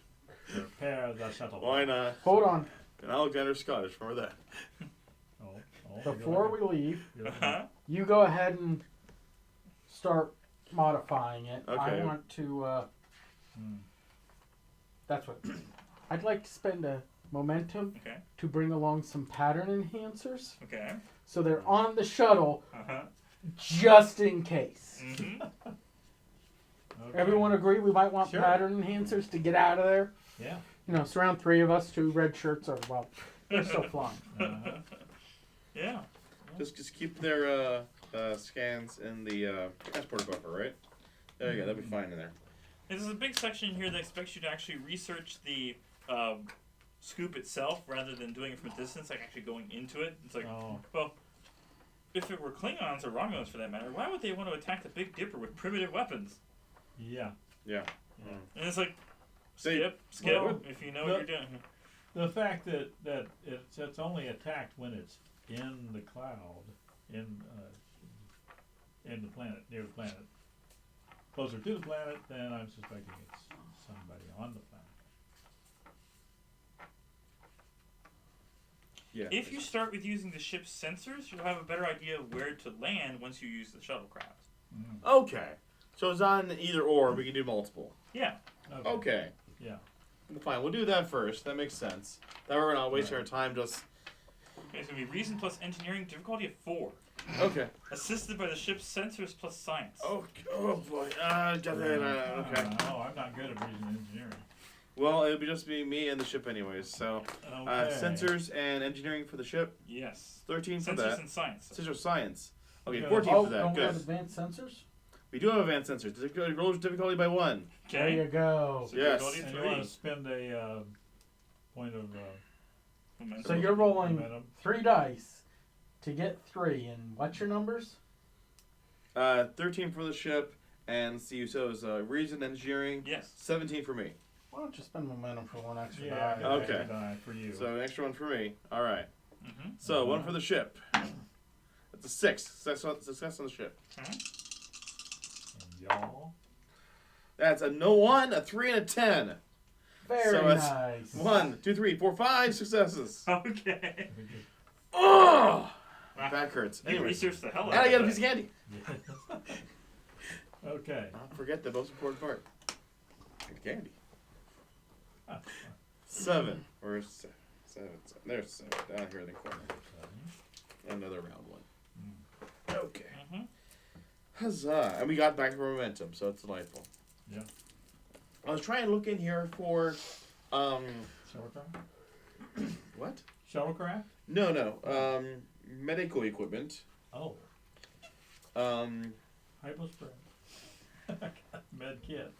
Repair the shuttle. Why not? Hold on. And Alexander's Scottish. Remember that. Before we leave, Uh-huh. you go ahead and start modifying it. Okay. I want to. That's what. I'd like to spend a momentum Okay. to bring along some pattern enhancers, Okay. so they're on the shuttle Uh-huh. just in case. Mm-hmm. Okay. Everyone agree we might want Sure. pattern enhancers to get out of there? Yeah. You know, it's around 3 of us, 2 red shirts are, well, they're still flying. Uh-huh. Yeah. Just keep their scans in the transporter buffer, right? There you go. That'll be fine in there. There's a big section here that expects you to actually research the scoop itself rather than doing it from a distance, like actually going into it. It's like, well, if it were Klingons or Romulans for that matter, why would they want to attack the Big Dipper with primitive weapons? Yeah. Yeah. And it's like, See, skip, well, if you know what you're doing. The fact that it's only attacked when it's in the cloud, in the planet, near the planet, closer to the planet, then I'm suspecting it's somebody on the planet. Yeah. If you start with using the ship's sensors, you'll have a better idea of where to land once you use the shuttlecraft. Okay. So it's on either or. We can do multiple. Yeah. Okay. Yeah. Well, fine. We'll do that first. That makes sense. That way we're not wasting our time just. Okay, it's going to be reason plus engineering, difficulty of 4. Okay. Assisted by the ship's sensors plus science. Oh boy. Okay. Oh, I'm not good at reason engineering. Well, it'll be just me and the ship anyways. So, Okay. sensors and engineering for the ship. Yes. 13 for Sensors that. and science. Sensors science. Okay, Okay. 14 Oh, for that. don't we have Good. advanced sensors? We do have advanced sensors. Rolls difficulty by 1. There you go. So Yes. difficulty And you want 3. to spend a point of Momentum. So you're rolling momentum. 3 dice to get 3, and what's your numbers? 13 for the ship, and see, so it was reason engineering. Yes. 17 for me. Why don't you spend momentum for 1 extra Yeah, die? Okay. extra die for you. So an extra 1 for me. All right. Mm-hmm. So 1 for the ship. That's a 6. Success on the ship. And y'all. That's a no 1, a 3, and a 10. Very So it's nice. 1, 2, 3, 4, 5 successes. Okay. Oh, Wow. back hurts. You Anyway, researched the hell and out I of got a that. piece of candy. Okay. Don't forget the most important part. Good candy. 7. Or 7. There's 7. Down here in the corner. Another round 1. Okay. Mm-hmm. Huzzah. And we got back our momentum, so it's delightful. Yeah. I was trying to look in here for, Shuttlecraft? what? Shuttlecraft? No. Medical equipment. Oh. Hypospray. Med kit.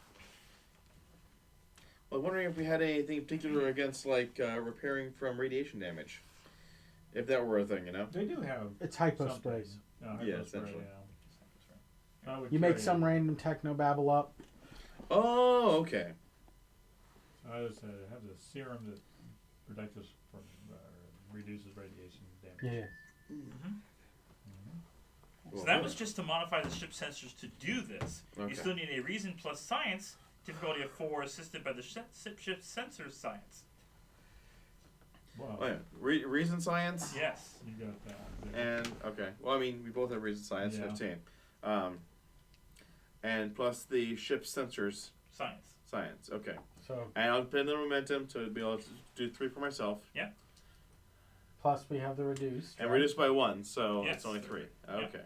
I was wondering if we had anything particular against, like, repairing from radiation damage. If that were a thing, you know? They do have It's hypo something. sprays. Hypospray, Yeah, essentially. yeah. I would You make carry some it. random techno babble up. Oh, okay. I was have the serum that protects us from reduces radiation damage. Yeah. Mm-hmm. Mhm. So that was just to modify the ship sensors to do this. Okay. You still need a reason plus science, difficulty of 4, assisted by the ship sensors science. Wow. Oh, yeah. Reason science? Yes. You got that. And, okay. Well, I mean, we both have reason science, Yeah. 15. And plus the ship sensors Science. science. Okay. So And I'll spend the momentum to be able to do 3 for myself. plus we have the reduced. And right? reduced by 1, so Yes. it's only 3. Yeah. Okay.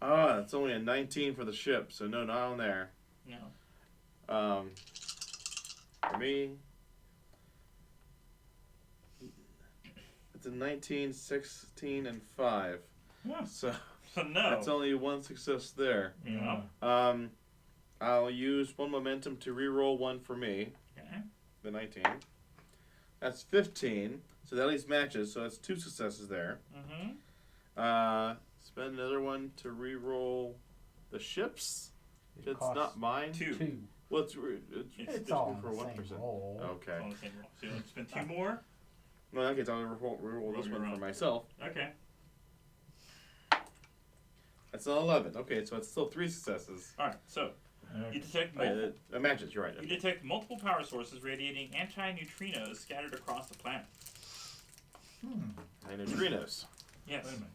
Ah, it's only a 19 for the ship, so no, not on there. No. For me, it's a 19, 16, and 5. Yeah. So So no. that's only 1 success there. Yeah. I'll use 1 momentum to re-roll 1 for me, Okay. the 19. That's 15, so that at least matches, so that's 2 successes there. Mm-hmm. Spend another 1 to re-roll the ships. It It's costs not mine. 2. Well, it's It's just all for in the one same person. roll. Okay. It's on the same roll. So you want to spend 2 more? No, okay, so I'll re-roll this one for myself. Okay. That's an 11. Okay, so it's still 3 successes. All right. So you Okay. detect Oh, yeah, multiple. it matches. You're right. You detect multiple power sources radiating anti-neutrinos scattered across the planet. And neutrinos. Yes. Wait a minute.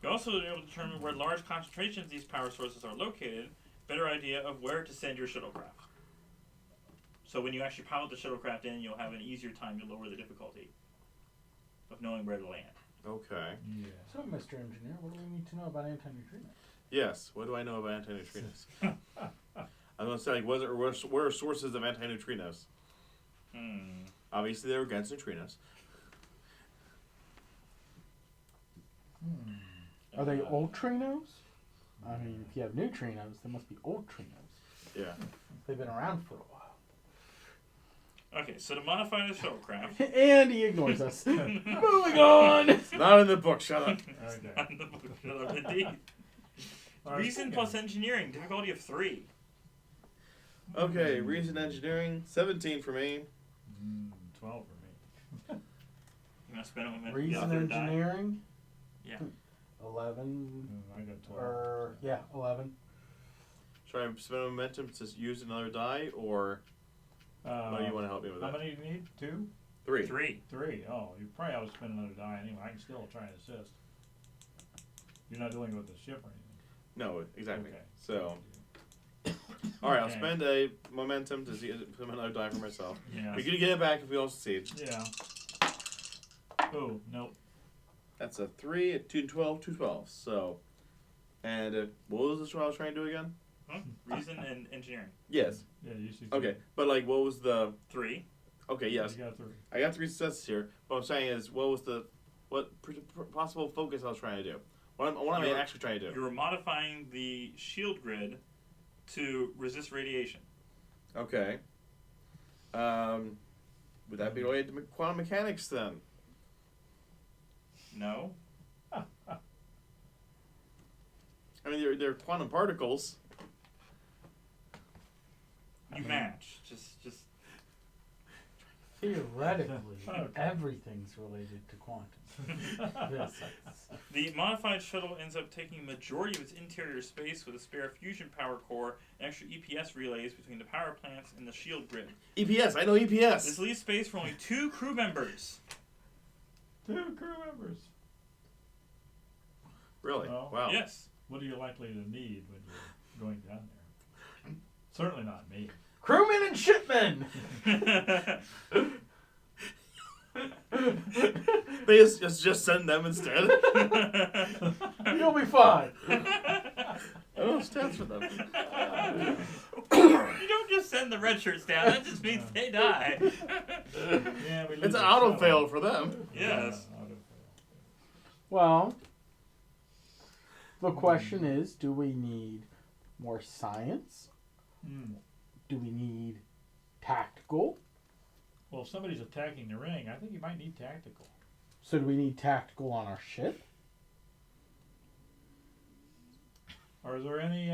You're also able to determine where large concentrations of these power sources are located. Better idea of where to send your shuttlecraft. So when you actually pilot the shuttlecraft in, you'll have an easier time to lower the difficulty of knowing where to land. Okay. Yeah. So, Mr. Engineer, what do we need to know about anti-neutrinos? Yes. What do I know about anti-neutrinos? I was going to say, like, what are sources of anti-neutrinos? Obviously, they're against neutrinos. Are they ultrinos? I mean, if you have neutrinos, they must be ultrinos. Yeah. They've been around for a while. Okay, so to modify the shuttlecraft, And he ignores us. Moving on! It's not in the book. Shut up. Okay. indeed. All right, Reason okay. plus engineering, difficulty of 3. Okay. Reason engineering. 17 for me. 12 for me. You want to spend a moment. Reason engineering? Yeah. 11. I got 12. Or, yeah, 11. Should I spend momentum to use another die, or do you want to help me with How that? Uh, many do you need? 2? 3. 3. 3. Oh, you probably ought to spend another die anyway. I can still try and assist. You're not dealing with the ship or anything. No, exactly. Okay. So, all right, I'll Okay. spend a momentum to see another die for myself. Yeah. We can get it back if we all succeed. Yeah. Oh, nope. That's a 3, a 2, 12, 2 12. So, and what was this one I was trying to do again? Huh? Reason and engineering. Yes. Yeah, you see. Okay, but like, what was the? 3. Okay, yes, You got 3. I got 3 successes here. What I'm saying is, what was the, possible focus I was trying to do? What am I You're- actually trying to do? You were modifying the shield grid to resist radiation. Okay. Would that be related to quantum mechanics then? No. I mean, they're quantum particles. You match. Just. Theoretically, Okay. everything's related to quantum physics. The modified shuttle ends up taking a majority of its interior space with a spare fusion power core and extra EPS relays between the power plants and the shield grid. EPS, I know This EPS. leaves space for only 2 crew members. 2 crew members. Really? Well, Wow. Yes. What are you likely to need when you're going down there? Certainly not me. Crewmen and shipmen! They just send them instead. You'll be fine. I don't have stats for them. You don't just send the red shirts down. That just means they die. Yeah, we It's lose an a auto shuttle. fail for them. Yes. Yeah, auto Well, the question is, do we need more science? fail. Do we need tactical? Well, if somebody's attacking the ring, I think you might need tactical. So do we need tactical on our ship? Are there any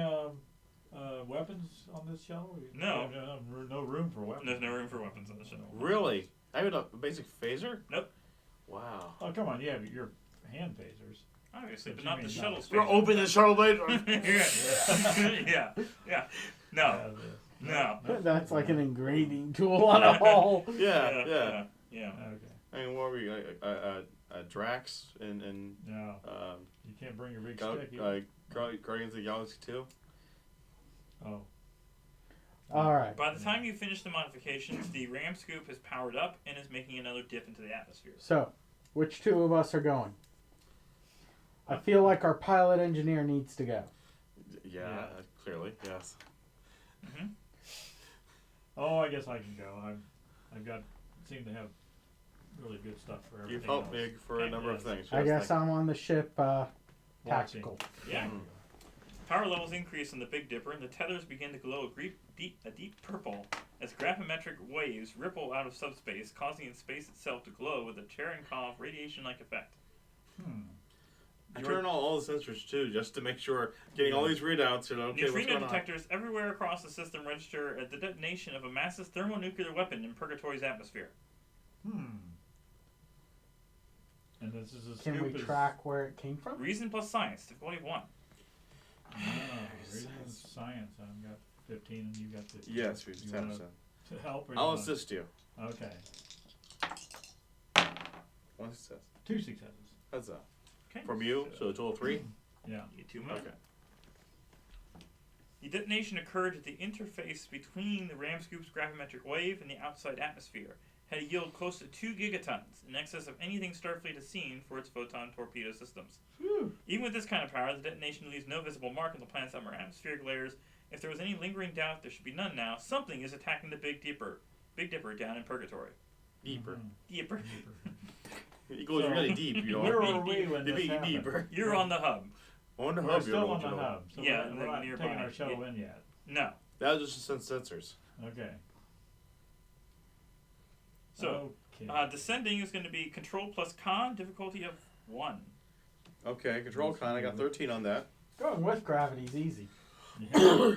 weapons on this shuttle? No. No room for weapons. There's no room for weapons on the shuttle. Really? I have a basic phaser? Nope. Wow. Oh, come on. Yeah, but your hand phasers. Obviously, But but you not the mean shuttle's We're phase. open the shuttle blade. Yeah. Yeah. No. No. That's like an engraving tool on a hull. Yeah. Yeah. Okay. I mean, what were we? Drax and No, you can't bring your big Gal- stick. either. Guardians of the Galaxy 2. Oh. All right. By the time you finish the modifications, the ramscoop has powered up and is making another dip into the atmosphere. So, which 2 of us are going? I feel like our pilot engineer needs to go. Yeah, clearly, yes. Mm-hmm. Oh, I guess I can go. I've got seem to have really good stuff for everything. You've helped else. me for a number of things. I guess I'm on the ship Watching. tactical. Yeah. Mm. Power levels increase on the Big Dipper, and the tethers begin to glow a deep purple as gravimetric waves ripple out of subspace, causing space itself to glow with a Cherenkov radiation-like effect. I turn on all the sensors too, just to make sure getting all these readouts. Okay, what's Neutrino going on? detectors everywhere across the system register at the detonation of a massive thermonuclear weapon in Purgatory's atmosphere. And this is a Can we scoop is- track where it came from? Reason plus science, difficulty 1. reason is science. I've got 15 and you got 15. Yes, You 10%. wanna to help. Or you I'll wanna- assist you. Okay. 1 success. 2 successes. That's that. Okay. From you, so a total of 3. Yeah. You get 2 more. Okay. The detonation occurred at the interface between the ramscoop's gravimetric wave and the outside atmosphere. Had a yield close to 2 gigatons, in excess of anything Starfleet has seen for its photon torpedo systems. Whew. Even with this kind of power, the detonation leaves no visible mark on the planet's upper atmospheric layers. If there was any lingering doubt, there should be none now. Something is attacking the Big Dipper down in Purgatory. Deeper. Dipper. It goes So- really deep, you know. Where were we when The this big happened? deeper. You're on the hub. On the We're hub, still on the you're hub. So Yeah, we're not nearby. taking our shuttle in yet. No. That was just to send sensors. Okay. So, okay. descending is going to be control plus con, difficulty of 1. Okay, control con. I got 13 on that. Going with gravity's easy. Yeah.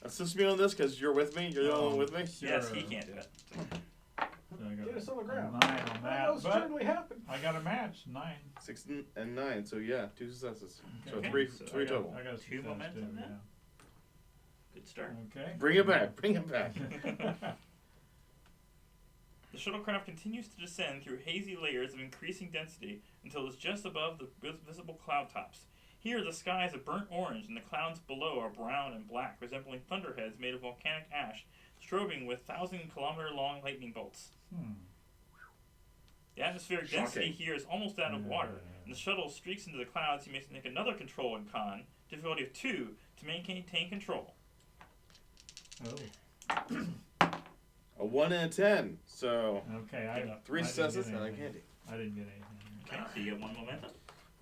Assist me on this because you're with me. You're the only one with me. Yes, Sure. he can't do it. So I got Get us on the a ground. 9 on that. Those But certainly happen. I got a match. 9. 6 and 9. So yeah, 2 successes. So Okay. three, So three I got, total. I got a 2 success moments too, on that? Good start. yeah. Okay. Bring it back. Bring it back. The shuttlecraft continues to descend through hazy layers of increasing density until it's just above the visible cloud tops. Here, the sky is a burnt orange, and the clouds below are brown and black, resembling thunderheads made of volcanic ash, strobing with 1,000-kilometer-long lightning bolts. The atmospheric density here is almost that of water, and the shuttle streaks into the clouds. You may make another control in con, difficulty of 2, to maintain control. Oh. A 1 and a 10. So Okay, 3 successes and a candy. I didn't get anything. Okay, so you get 1 momentum.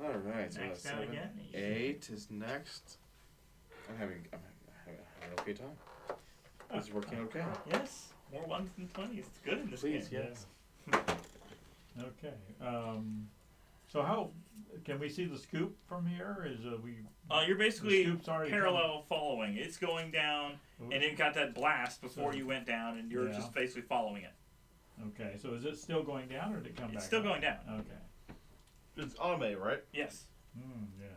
All right, so Next that's down 7. again. 8 is next. I'm having an okay time. This is working okay. Yes, more 1s than 20s. It's good in this Please, game. yes. Okay. So how can we see the scoop from here? Is You're basically the scoop's already parallel following. It's going down, and it got that blast before you went down, and you're just basically following it. Okay, so is it still going down, or did it come back? It's still going down. Okay. It's automated, right? Yes. Yes.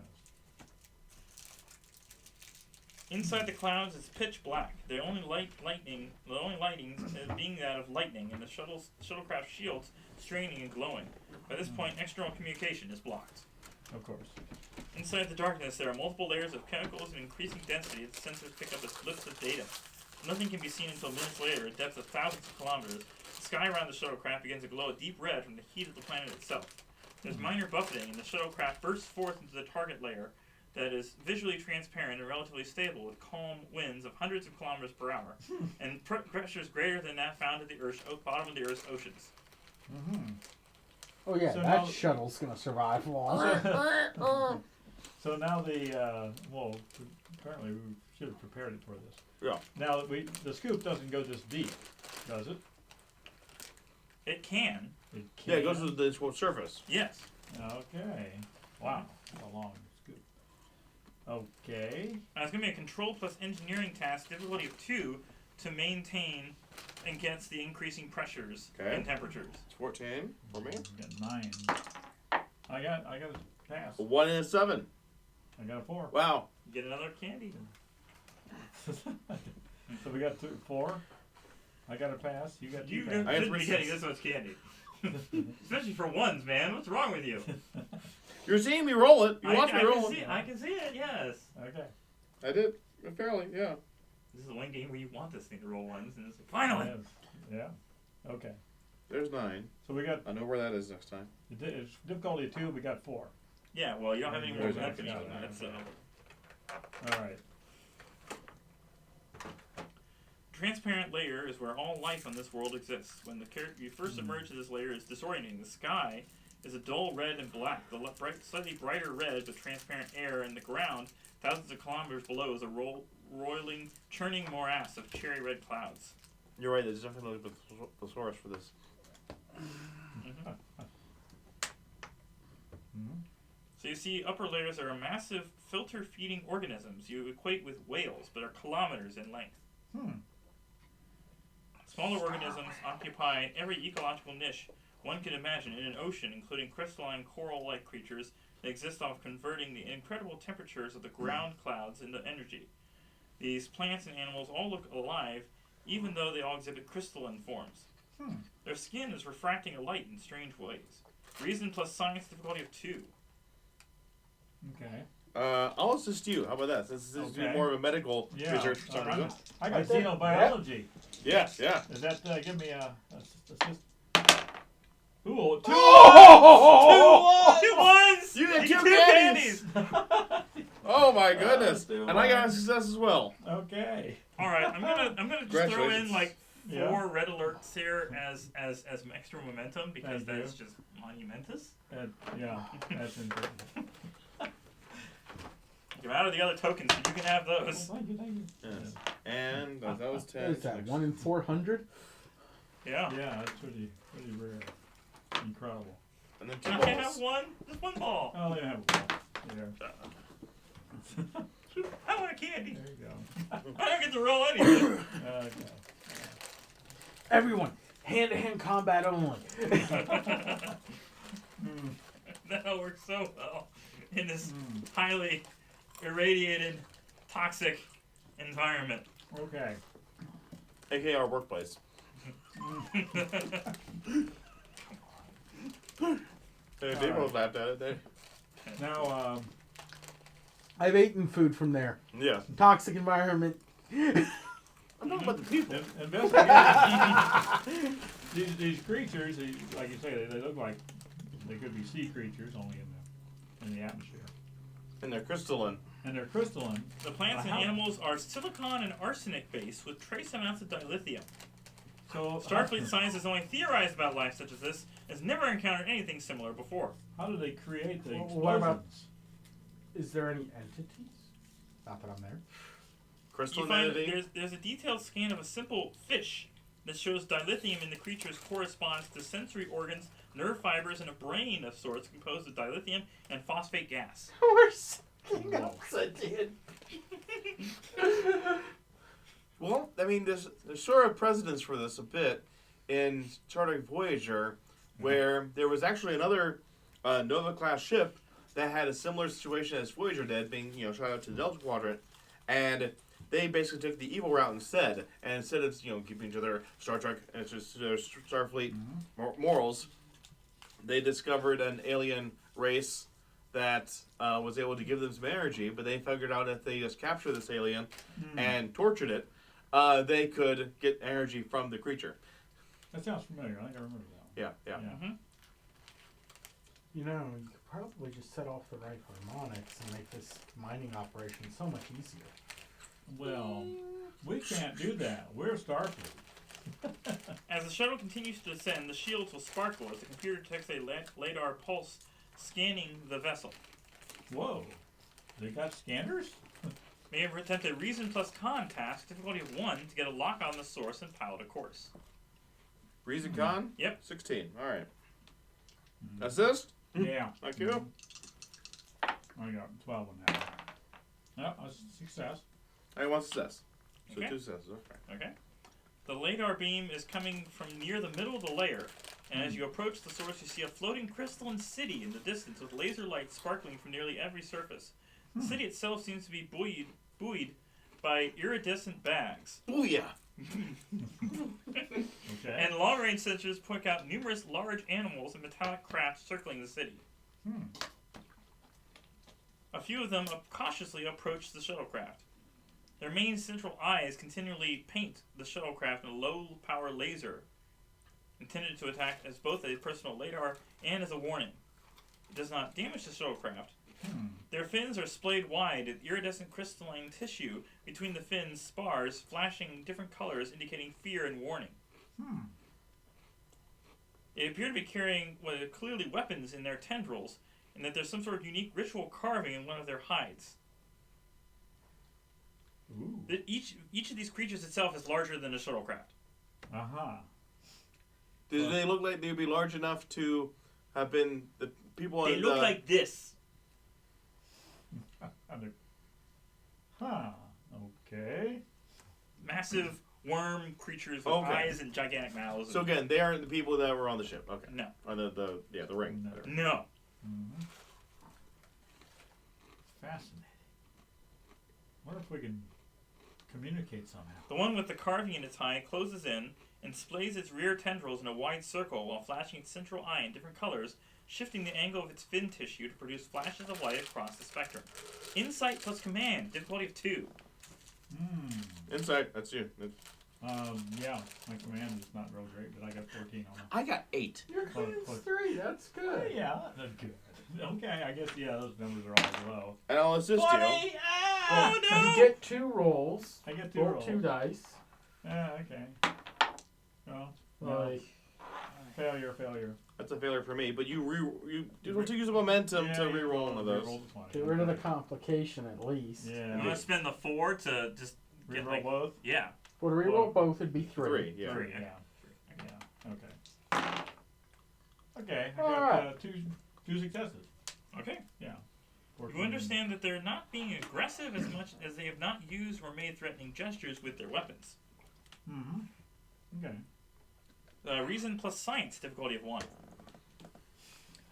Inside the clouds, it's pitch black. The only lighting being that of lightning, and the shuttlecraft shields straining and glowing. By this point, external communication is blocked. Of course. Inside the darkness, there are multiple layers of chemicals and increasing density as the sensors pick up as blips of data. Nothing can be seen until minutes later, at depths of thousands of kilometers. The sky around the shuttlecraft begins to glow a deep red from the heat of the planet itself. There's minor buffeting, and the shuttlecraft bursts forth into the target layer that is visually transparent and relatively stable, with calm winds of hundreds of kilometers per hour, and pressures greater than that found at the bottom of the Earth's oceans. Oh yeah, So that now- shuttle's gonna survive long. So now apparently we should have prepared it for this. Yeah. Now the scoop doesn't go this deep, does it? It can. It Yeah, it goes to the surface. Yes. Okay. Wow, that's a long scoop. Okay. Now, it's going to be a control plus engineering task, difficulty of 2, to maintain against the increasing pressures and temperatures. It's 14 for me. Got 9. I got a pass. A 1 and a 7. I got a 4. Wow. Get another candy. So we got 4. I got a pass. You got 2 You passes. shouldn't be getting this much candy. Especially for 1s, man. What's wrong with you? You're seeing me roll it. You watch me roll it. I can see it, yes. Okay. I did. Fairly, yeah. This is the one game where you want this thing to roll 1s, and it's like, finally! Yes. Yeah. Okay. There's 9. So we got I know where that is next time. it's difficulty of 2. We got 4. Yeah, well, you don't have any more There's momentum that. than that, so... All right. Transparent layer is where all life on this world exists. When you first emerge to this layer, it's disorienting. The sky is a dull red and black. The slightly brighter red but transparent air, and the ground, thousands of kilometers below, is a roiling, churning morass of cherry red clouds. You're right. There's definitely the source for this. So you see, upper layers are massive filter-feeding organisms you equate with whales, but are kilometers in length. Smaller organisms occupy every ecological niche one can imagine in an ocean, including crystalline coral-like creatures that exist off converting the incredible temperatures of the ground clouds into energy. These plants and animals all look alive, even though they all exhibit crystalline forms. Their skin is refracting a light in strange ways. Reason plus science difficulty of 2. Okay. I'll assist you. How about that? This is more of a medical research for some reason. I got xenobiology. Yeah, yeah. Does that give me a assist? Ooh, 2 2 1s! You get 2 2 candies! Oh my goodness! Two And I got a ones. success as well. Okay. All right, I'm gonna just throw in like 4 Yeah. red alerts here as extra momentum because Thank that's just monumentous. Yeah, that's important. You're out of the other tokens, so you can have those. Thank you. Yes. And that was 10. What is that? 1 in 400? Yeah. Yeah, that's pretty rare. Incredible. And then 2 Can balls. I have one? Just 1 ball. Oh, they have a ball. There. I want a candy. There you go. I don't get to roll anything. Okay. Everyone, hand-to-hand combat only. That'll work so well in this highly irradiated, toxic environment. Okay. AKA our workplace. Hey, people laughed at it. Now, I've eaten food from there. Yeah. Toxic environment. I'm talking about the people. investigators. these creatures, like you say, they look like they could be sea creatures, only in the atmosphere. And they're crystalline. And they're crystalline. The plants and animals are silicon and arsenic based with trace amounts of dilithium. So Starfleet science has only theorized about life such as this, and has never encountered anything similar before. How do they create the explosions? What about? Is there any entities? Not that I'm there. Crystalline You find entity. there's a detailed scan of a simple fish that shows dilithium in the creatures corresponds to sensory organs, nerve fibers, and a brain of sorts composed of dilithium and phosphate gas. We're something Whoa. else I did. Well, I mean, there's sort of precedence for this a bit in Star Trek Voyager, where there was actually another Nova class ship that had a similar situation as Voyager did, being shot out to the Delta Quadrant, and they basically took the evil route instead. And instead of keeping to their Star Trek and their Starfleet morals, they discovered an alien race that was able to give them some energy. But they figured out if they just captured this alien and tortured it, they could get energy from the creature. That sounds familiar. I think I remember that one. Yeah. Mm-hmm. You could probably just set off the right harmonics and make this mining operation so much easier. Well, we can't do that. We're Starfleet. As the shuttle continues to descend, the shields will sparkle as the computer detects a LiDAR pulse scanning the vessel. Whoa. They got scanners? May have attempted Reason plus Con task, difficulty of 1, to get a lock on the source and pilot a course. Reason Con? Yep. 16. All right. Assist? Yeah. Thank you. I got 12 on that. Yep, that's a success. I want success. So Okay. 2 successes. Okay. Okay. The LiDAR beam is coming from near the middle of the layer, and as you approach the source, you see a floating crystalline city in the distance with laser light sparkling from nearly every surface. The city itself seems to be buoyed by iridescent bags. Booyah! Okay. And long-range sensors point out numerous large animals and metallic craft circling the city. A few of them cautiously approach the shuttlecraft. Their main central eyes continually paint the shuttlecraft in a low-power laser intended to attack as both a personal radar and as a warning. It does not damage the shuttlecraft. Their fins are splayed wide with iridescent crystalline tissue between the fins spars flashing different colors indicating fear and warning. They appear to be carrying what are clearly weapons in their tendrils, and that there's some sort of unique ritual carving in one of their hides. Ooh. Each of these creatures itself is larger than a shuttlecraft. Uh-huh. Do they look like they'd be large enough to have been the people They in look the... like this. Huh. Okay. Massive worm creatures with Okay. eyes and gigantic mouths. So again, they aren't the people that were on the ship. Okay. No. On the ring. No. No. Fascinating. Wonder if we can communicate somehow. The one with the carving in its eye closes in and displays its rear tendrils in a wide circle while flashing its central eye in different colors, shifting the angle of its fin tissue to produce flashes of light across the spectrum. Insight plus command, difficulty of 2. Insight. That's you. Yeah, my command is not real great, but I got 14 on it. I got 8. You're clean 3. That's good. Yeah, that's good. Okay, I guess, yeah, those numbers are all low. And I'll assist 20! you. Oh, no! You get 2 rolls. I get 2 Roll rolls. 2 dice. Yeah, okay. Well, Like, failure. That's a failure for me, but you have to use a momentum to re-roll one of those. Re-roll the 20. get rid of the complication at least. You Yeah. want to spend the 4 to just get Re-roll both? Yeah. For to reroll both, it'd be 3. 3, yeah. 3. Yeah. Okay. Okay. I All got right. two successes. Okay. Yeah. You understand that they're not being aggressive as much as they have not used or made threatening gestures with their weapons. Okay. Reason plus science, difficulty of 1.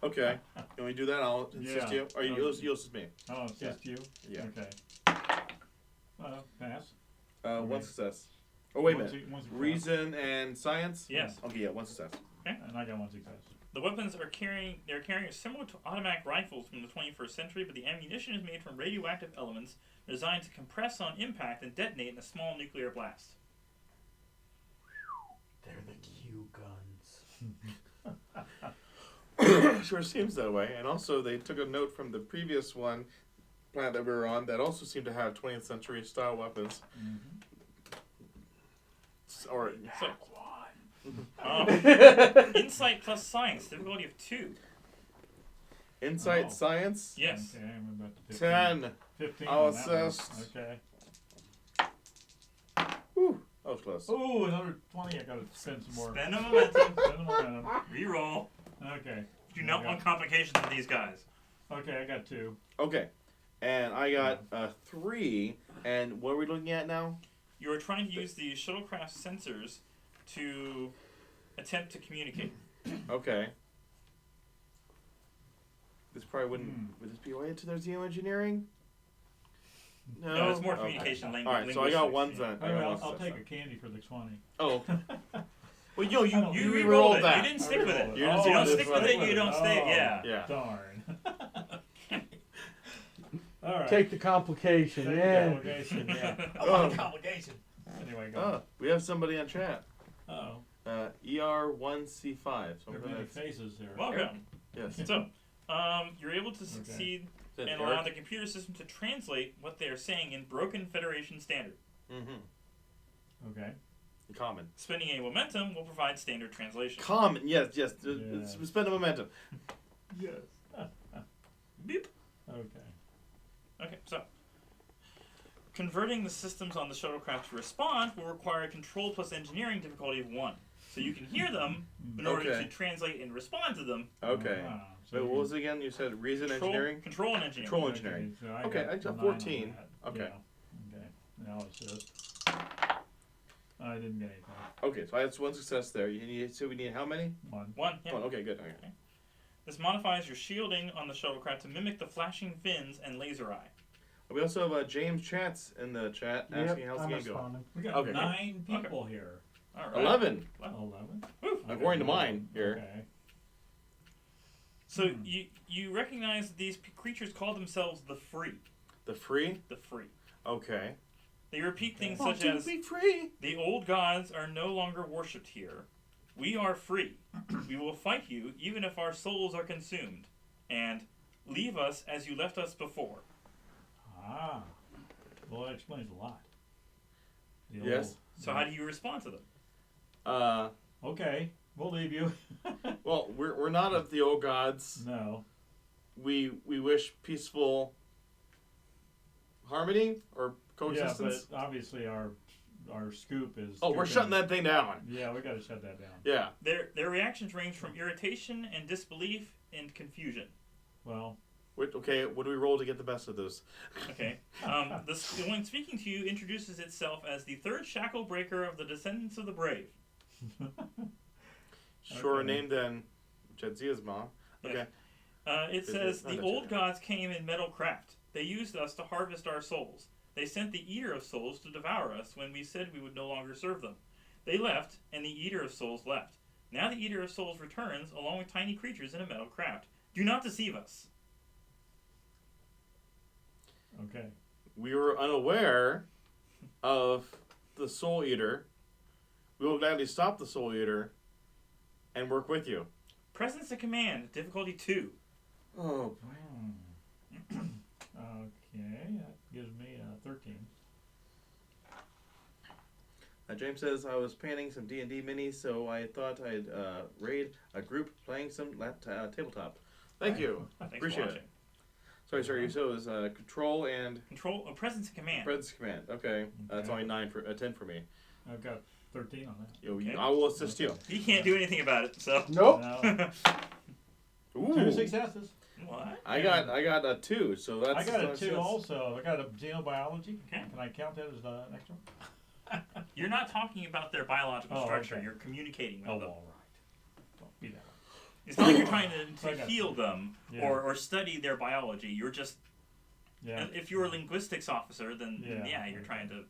Okay. Can we do that? I'll assist Yeah. you. Or you'll assist me. I'll assist you. Yeah. Okay. Pass. One success. Oh, wait a minute. One success. Reason and science? Yes. Okay, yeah, 1 success. And I got 1 success. The weapons they're carrying similar to automatic rifles from the 21st century, but the ammunition is made from radioactive elements designed to compress on impact and detonate in a small nuclear blast. They're the Q gun. Sure seems that way. And also, they took a note from the previous one planet that we were on that also seemed to have 20th century style weapons. Or Insight plus science, difficulty of 2. insight science. Yes. Okay, I'm about to 10. 15 I'll on that one. assist. Okay. Whew, that was close. Ooh, another 20. I gotta spend some more. Spend a momentum. Spend the momentum. Reroll. Okay. Do not want complications with these guys. Okay, I got 2. Okay, and I got 3. And what are we looking at now? You are trying to use the shuttlecraft sensors to attempt to communicate. Okay. This probably wouldn't. Would this be related to their geoengineering? No, it's more communication language. All right, so I got ones then. Anyway, I'll take a candy for the 20. Oh. Well, You re-rolled re-rolled that. it. You didn't stick with it. re-rolled You it. didn't You stick don't with it. stick with it, you don't stay. Yeah. Yeah. Darn. All right. Take the complication. Take the Yeah. complication, yeah. Oh. Complication. Anyway, go. Oh, we have somebody on chat. Oh, ER1C5. So there are many faces there. Welcome. Yes. So, you're able to succeed Is that and allow Eric? the computer system to translate what they are saying in broken Federation standard. Mm-hmm. Okay. Common. Spending a momentum will provide standard translation. Common. Yes. Yes. Spend a momentum. Yes. Beep. Okay. Okay, so converting the systems on the shuttlecraft to respond will require a control plus engineering difficulty of 1. So you can hear them in order Okay. to translate and respond to them. Okay. Ah, so Wait, you what was it again? You said reason engineering? Control and engineering. Control engineering. So I Okay, got I got 9 on 14. that. Okay. Yeah. Okay. Now it's just. I didn't get anything. Okay, so I had 1 success there. So we need how many? 1. 1, yeah. 1. Okay, good. Okay. This modifies your shielding on the shuttlecraft to mimic the flashing fins and laser eye. We also have James Chats in the chat asking how's the I'm game going. responding. We got Okay. 9 people here. All right. 11. 11. Woo. According to mine here. Okay. So you recognize that these creatures call themselves the Free. The free? The Free. Okay. They repeat things Want such to as, be free? "The old gods are no longer worshipped here. We are free. We will fight you even if our souls are consumed. And leave us as you left us before." Ah. Well, that explains a lot. The Yes. So how do you respond to them? Okay. We'll leave you. Well, we're not of the old gods. No. We wish peaceful harmony or coexistence. Yeah, but obviously our scoop is. Oh, we're shutting that thing down. Yeah, we got to shut that down. Yeah. Their reactions range from irritation and disbelief and confusion. Well. Okay, what do we roll to get the best of those? Okay. The one speaking to you introduces itself as the third shackle breaker of the descendants of the brave. Sure Okay. name than Jedzia's mom. Okay. It says, not "The that old yet. gods came in metal craft. They used us to harvest our souls. They sent the Eater of Souls to devour us when we said we would no longer serve them. They left, and the Eater of Souls left. Now the Eater of Souls returns, along with tiny creatures in a metal craft. Do not deceive us." Okay. We were unaware of the Soul Eater. We will gladly stop the Soul Eater and work with you. Presence to command, difficulty 2. Oh. Okay, that gives me 13. James says, I was painting some D&D minis, so I thought I'd raid a group playing some tabletop. Thank you. Thanks Appreciate for it. watching. Sorry. So it was control and Presence to command. presence command. Okay. That's Okay. only 10 for me. I've got 13 on that. Okay. I will assist you. He can't do anything about it, so. Nope. Now, Ooh. 2 successes. What? I got a 2, so that's. I got a that's- 2 also. I got a xenobiology. Okay. Can I count that as the next one? You're not talking about their biological Oh, structure. okay. You're communicating with Oh, them. all right. Don't be that way. It's not like you're trying I to got heal them Yeah. or study their biology. You're just, Yeah. if you're a linguistics officer, then Yeah. you're trying to.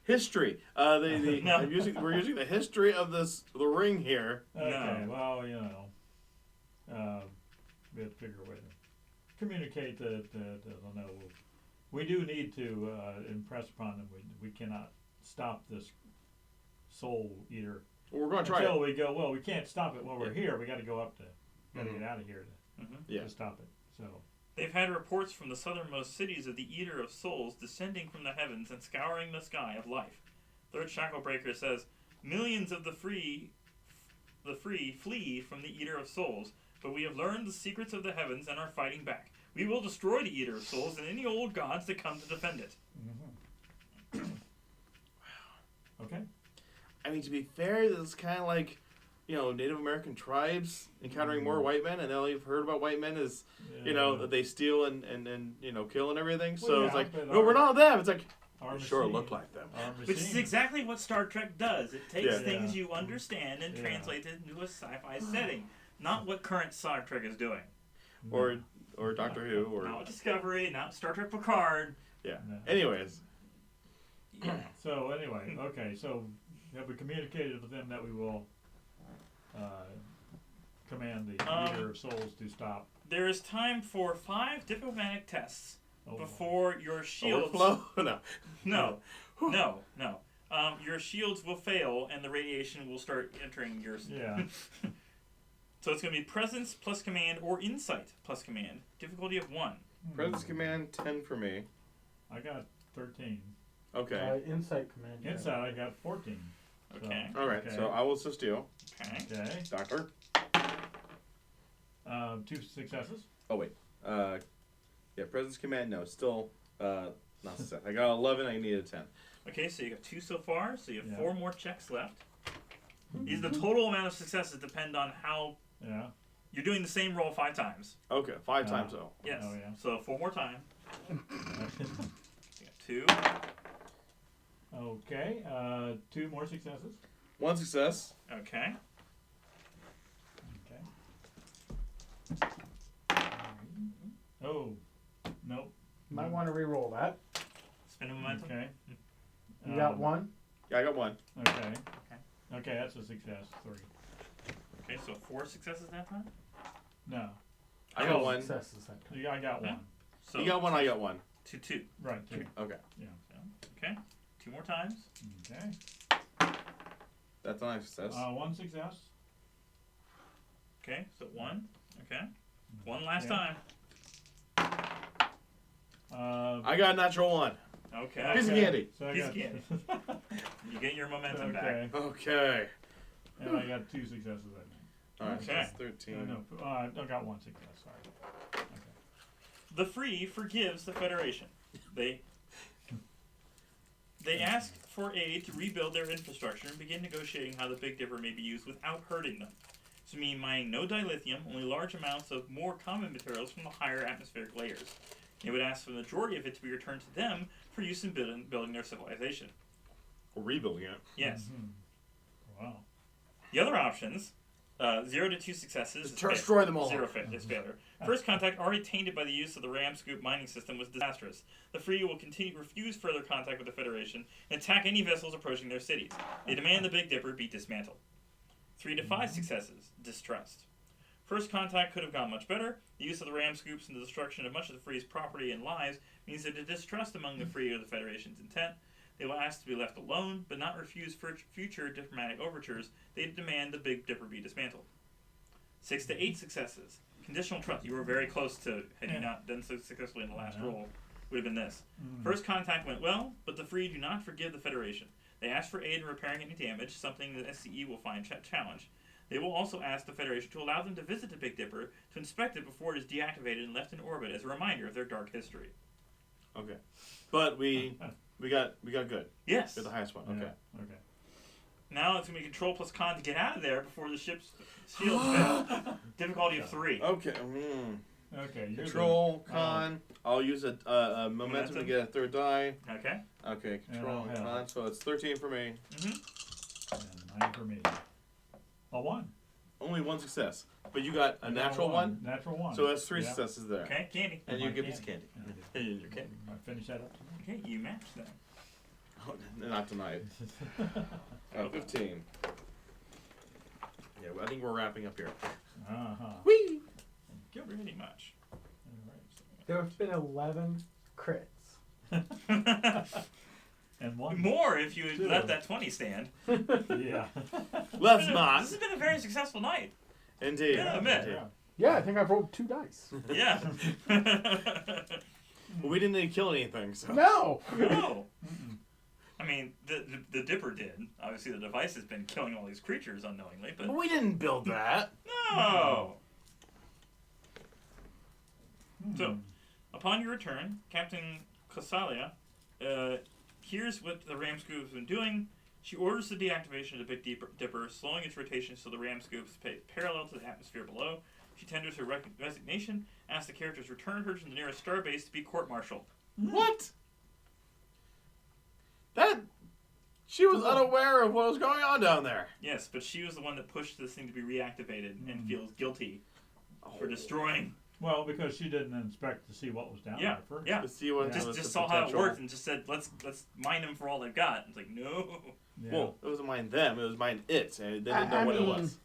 History. No. We're using the history of the ring here. Okay, No. well, we have to figure a way to communicate that, no, we do need to impress upon them. We cannot stop this soul eater We're going to try until it. we go, well, we can't stop it while we're Yeah. here. We got to go up to, got to Mhm. get out of here Yeah. to stop it. So, They've had reports from the southernmost cities of the Eater of Souls descending from the heavens and scouring the sky of life. Third Shacklebreaker says, millions of the free flee from the Eater of Souls, but we have learned the secrets of the heavens and are fighting back. We will destroy the Eater of Souls and any old gods that come to defend it. okay. I mean, to be fair, this is kind of like, Native American tribes encountering more white men, and all you've heard about white men is, that they steal and kill and everything. Well, So yeah, it's like, but no, we're not them. It's like, Our we sure machine- look like them. our Which is machine- exactly what Star Trek does. It takes Yeah. things Yeah. you understand and Yeah. translates it into a sci-fi setting. Not what current Star Trek is doing. Or Doctor Who, or Not Discovery, not Star Trek Picard. yeah. No. Anyways, Yeah. So anyway, okay. So have we communicated with them that we will command the Eater of Souls to stop? There is time for 5 diplomatic tests Oh, before your shields. overflow. No. No. Your shields will fail and the radiation will start entering your. Yeah. So it's going to be presence plus command or insight plus command. Difficulty of 1. Presence command 10 for me. I got 13. Okay. Insight command. yeah. Inside, I got 14. So, Okay. All right. okay. So I will assist you, Okay. Okay. Doctor. 2 successes. Oh wait. Yeah. Presence command. No. Still not success. I got 11. I need a 10. Okay, so you got 2 so far, so you have Yeah. 4 more checks left. These the total amount of successes depend on how Yeah. you're doing the same roll 5 times. Okay. 5 times though. Yes. Oh, yeah. So 4 more times. You got 2. Okay. 2 more successes. 1 success. Okay. Okay. Oh. Nope. Might want to re-roll that. Spin a momentum. Okay. You got one. Yeah, I got 1. Okay. Okay, that's a success. 3. Okay, so 4 successes that time. No. I got Oh, 1. Successes that time. Yeah, I got 1. So You got 1. I got 1. 2. Right. 2. Okay. Okay. 2 more times. Okay. That's a nice success. 1 success. Okay, so 1. Okay. 1 last Yeah. time. I got a natural 1. Okay. Piece of candy. So I Piece got, of candy. You get your momentum back. okay. Okay. And I got 2 successes, I think. All right. So Okay. that's 13. No, I got 1 success. Sorry. Okay. The Free forgives the Federation. They ask for aid to rebuild their infrastructure and begin negotiating how the Big Dipper may be used without hurting them. This means mining no dilithium, only large amounts of more common materials from the higher atmospheric layers. They would ask for the majority of it to be returned to them for use in building their civilization. We're rebuilding it. Yes. Mhm. Wow. The other options, 0 to 2 successes. Just is fail- destroy them all. 0 is failure. First contact, already tainted by the use of the ramscoop mining system, was disastrous. The Free will refuse further contact with the Federation and attack any vessels approaching their cities. They demand the Big Dipper be dismantled. 3 to 5 successes, distrust. First contact could have gone much better. The use of the ramscoops and the destruction of much of the Free's property and lives means that a distrust among the Free of the Federation's intent. They will ask to be left alone, but not refuse future diplomatic overtures. They demand the Big Dipper be dismantled. 6 to 8 successes. Conditional trust. You were very close to, had you not done so successfully in the last roll, would have been this. First contact went well, but the Free do not forgive the Federation. They ask for aid in repairing any damage, something that SCE will find challenge. They will also ask the Federation to allow them to visit the Big Dipper to inspect it before it is deactivated and left in orbit as a reminder of their dark history. Okay. But we got good. Yes. We're the highest one. Yeah, Okay. Okay. Now it's going to be control plus con to get out of there before the ship's shield fail. Difficulty of 3. Okay. Okay. You're Control, the, con. I'll use a momentum to get a 3rd die. Okay. Okay, control And and I'll con. So it's 13 for me. and 9 for me. A 1. Only 1 success. But you got a I got natural 1. Natural 1. So that's 3 Yeah. successes there. Okay, candy. And you My get a piece of candy. Yeah. And your candy. I finish that up. Okay, you match them. Oh, not tonight. 15. Yeah, well, I think we're wrapping up here. Uh-huh. Whee! Pretty much. All There have been 11 crits. And And one. More if you had Two. let that 20 stand. Yeah. Let's not. This has been a very successful night. Indeed. Yeah, I admit. Indeed. Yeah, I think I've rolled 2 dice. Yeah. Well, we didn't need to kill anything, so. No. No. I mean, the Dipper did. Obviously, the device has been killing all these creatures unknowingly, but But we didn't build that. no. So, upon your return, Captain Casalia hears what the ramscoop has been doing. She orders the deactivation of the Big Dipper, slowing its rotation so the ramscoop stays parallel to the atmosphere below. She tenders her resignation, asks the characters to return her to the nearest starbase to be court-martialed. What? That. She was unaware of what was going on down there. Yes, but she was the one that pushed this thing to be reactivated and feels guilty for destroying. Well, because she didn't inspect to see what was down there first. Yeah. To see what Yeah. was Just the saw how it potential. worked and just said, let's mine them for all they've got. It's like, no. Yeah. Well, it wasn't mine them, it was mine it. And they didn't know I what it mean, was.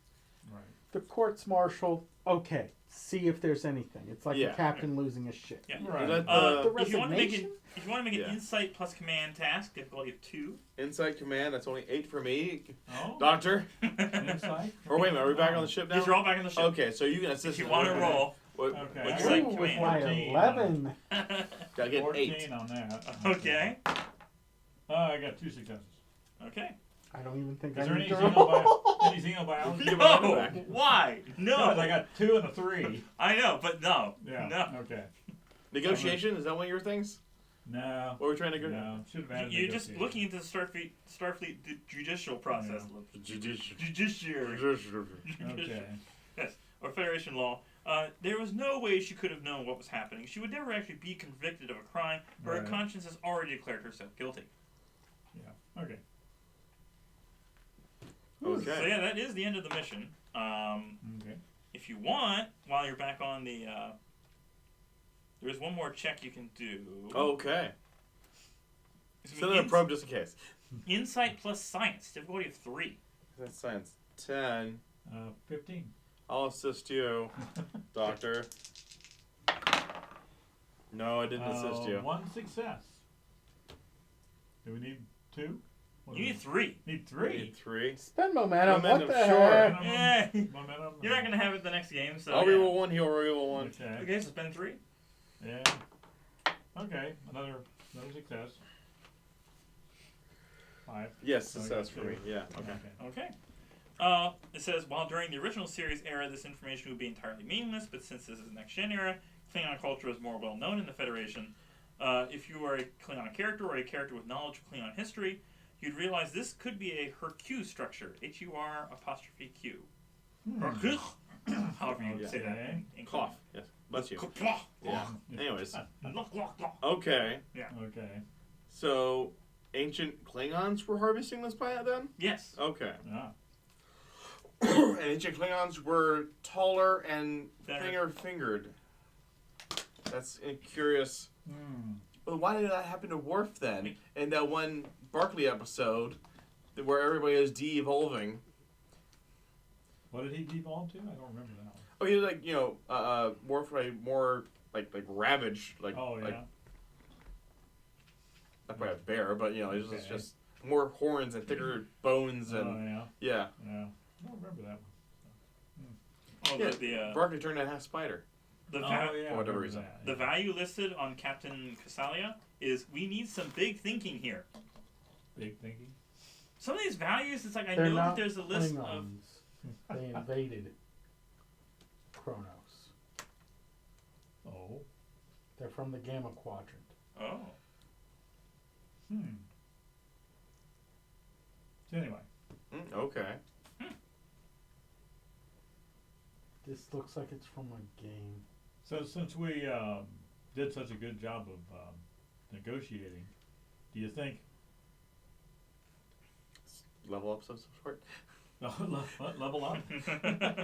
Right. The court's martial. Okay, see if there's anything. It's like Yeah. the captain losing his ship. Yeah. Right. Let The If you want to make it, resignation? if you want to make an Yeah. insight plus command task, difficulty of 2. Insight command, that's only 8 for me. Oh. Doctor? Insight. Or wait a minute, are we back on the ship now? These are all back on the ship. Okay, so you can assist If you us. want to roll, What, Okay. what'd I you got say? Ooh, with command. my 14. 11. Gotta get 14 8. on that. okay, I got 2 successes. okay. I don't even think Is I there need any, to roll. any xenobiology? Give it back. No, why? No, Because I got 2 and a 3. I know, but no, Yeah. no. Oh, Okay. Negotiation, is that one of your things? No. What are we trying to go? No. Should have added You're just negotiation. looking into the Starfleet judicial process. Judiciary. Okay. Yes, or Federation law. There was no way she could have known what was happening. She would never actually be convicted of a crime, but her Right. conscience has already declared herself guilty. Yeah. Okay. Okay. So yeah, that is the end of the mission. Okay. If you want, while you're back on the, there's one more check you can do. Okay. It's Send in a probe just in case. Insight plus science, difficulty of 3. That's science. 10. 15. I'll assist you, Doctor. No, I didn't assist you. 1 success. Do we need 2? What do You we need 3. Need 3. Need 3. Spend momentum. Momentum, What the sure. heck? Eh, Momentum. you're not gonna have it the next game, so. I'll yeah. reroll 1, he'll reroll 1. Okay. Okay, so spend 3. Yeah. Okay. Another success. 5. Yes, So I success got for me. 2. Yeah, okay. Okay. It says, while during the original series era, this information would be entirely meaningless, but since this is the Next Gen era, Klingon culture is more well known in the Federation. If you are a Klingon character or a character with knowledge of Klingon history, you'd realize this could be a HUR-Q structure. HUR''Q. Or however you Okay. say that. In Cough. Yes. Bless you. Cough. Yeah. Anyways. Okay. Okay. Okay. So, ancient Klingons were harvesting this planet then? Yes. Okay. Ah. And ancient Klingons were taller and Thinner. fingered. That's a curious. Hmm. Well, why did that happen to Worf then? In that one Barclay episode, where everybody is de-evolving. What did he devolve to? I don't remember that one. Oh, he was like, Worf like more like ravaged, like Oh, yeah. like not quite a bear, but he's Okay. just more horns and thicker bones Oh, and yeah. yeah. Yeah. I don't remember that one. Oh, Yeah, the Barclay turned into half spider. the Oh, va- yeah. for whatever I remember reason. that, the yeah. value listed on Captain Casalia is we need some big thinking here. Big thinking. Some of these values, it's like I They're know that not there's a list of. Klingons. They invaded Kronos. Oh. They're from the Gamma Quadrant. Oh. Hmm. So anyway. Okay. This looks like it's from a game. So since we did such a good job of negotiating, do you think Level up some sort. level up?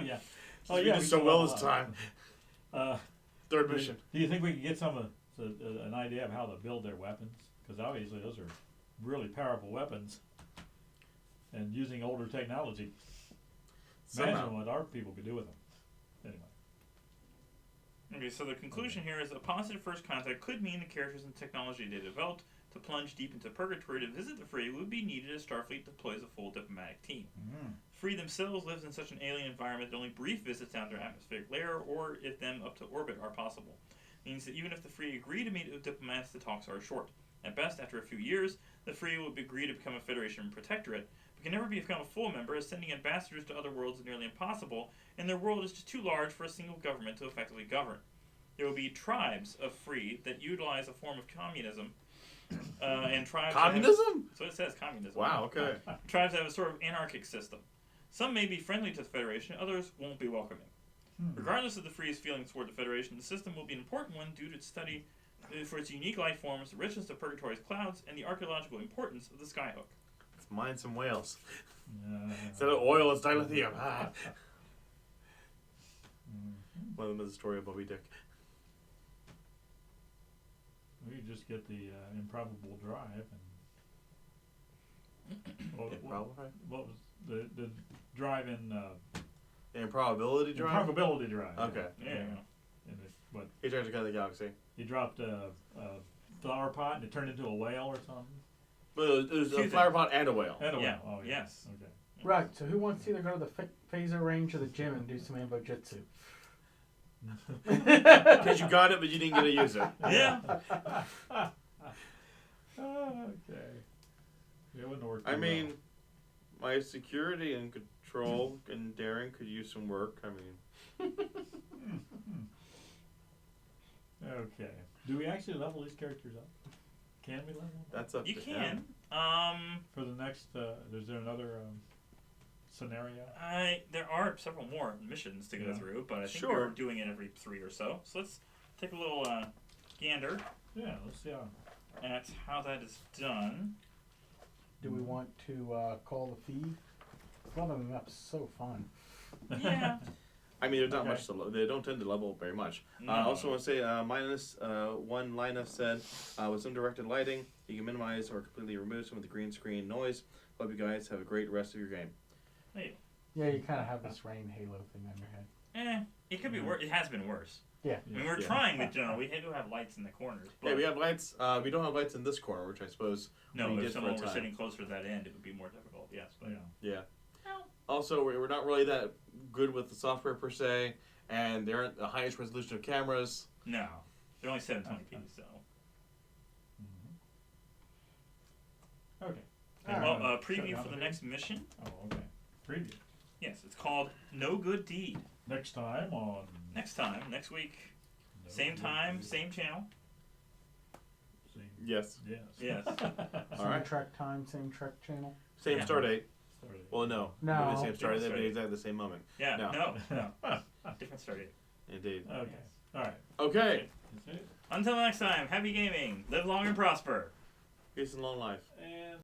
Yeah. We did we so can well level this up. time. Third mission. Do you think we can get an idea of how to build their weapons? Because obviously those are really powerful weapons, and using older technology. Imagine Somehow. what our people could do with them. Anyway. Okay, so the conclusion here is a positive first contact could mean the characters and technology they developed To plunge deep into Purgatory to visit the Free would be needed as Starfleet deploys a full diplomatic team. Free themselves lives in such an alien environment that only brief visits down their atmospheric layer or if them up to orbit are possible. Means that even if the Free agree to meet with diplomats, the talks are short. At best, after a few years, the Free will agree to become a Federation protectorate, but can never become a full member, as sending ambassadors to other worlds is nearly impossible, and their world is just too large for a single government to effectively govern. There will be tribes of Free that utilize a form of communism, and tribes... Communism? So it says communism. Wow, okay. Tribes have a sort of anarchic system. Some may be friendly to the Federation, others won't be welcoming. Regardless of the Free's feelings toward the Federation, the system will be an important one due to its study for its unique life forms, the richness of Purgatory's clouds, and the archaeological importance of the Skyhook. Let's mine some whales. Instead of oil, it's dilithium. One of them is the story of Moby Dick. We could just get the improbable drive and what was the drive in The improbability drive? improbability drive. Okay. Yeah. And what He tried to cut the galaxy. he dropped a flower pot and it turned into a whale or something. But it was a Excuse flower pot and a whale. And a Yeah. whale. Oh yeah. Yes. Okay. Right, so who wants to either go to the phaser range or the gym and do some ambo jitsu? Because you got it, but you didn't get to use it. Yeah. Okay. It wouldn't work. I too mean, my security and control and daring could use some work. I mean, well. Okay. Do we actually level these characters up? Can we level them up? that's up You to can. him. For the next, is there another scenario? There are several more missions to go Yeah. through, but I think Sure. we're doing it every 3 or so. So let's take a little gander Yeah. Let's see how. at how that is done. Do we want to call the feed? Leveling up's so fun. Yeah. I mean, there's not Okay. much to they don't tend to level very much. No. I also want to say, minus one Linus said, with some directed lighting, you can minimize or completely remove some of the green screen noise. Hope you guys have a great rest of your game. Yeah, you kind of have this rain halo thing on your head. It could be worse. It has been worse. Yeah. I mean, we're Yeah. trying to, we do have lights in the corners. But Yeah, we have lights. We don't have lights in this corner, which I suppose no, we if did for someone a were time. sitting closer to that end, it would be more difficult, yes. But Yeah. Yeah. Well. Also, we're not really that good with the software per se, and they aren't the highest resolution of cameras. no. They're only 720p, so. Okay. Well, Shut preview down for the the next mission. Oh, okay. Preview. Yes, it's called No Good Deed. Next time on. Next time, next week. No Same Good time, Deed. same channel. Same. Yes. Yes. Yes. All Same right. Trek time, same Trek channel. Same Yeah. start date. Sorry. Well, no. No. Maybe the same start date. Different They'd start be date. exactly the same moment. Yeah, No. no. Different start date. Indeed. Okay. All right. Okay. That's it. Until next time, happy gaming. Live long and prosper. Peace and long life. And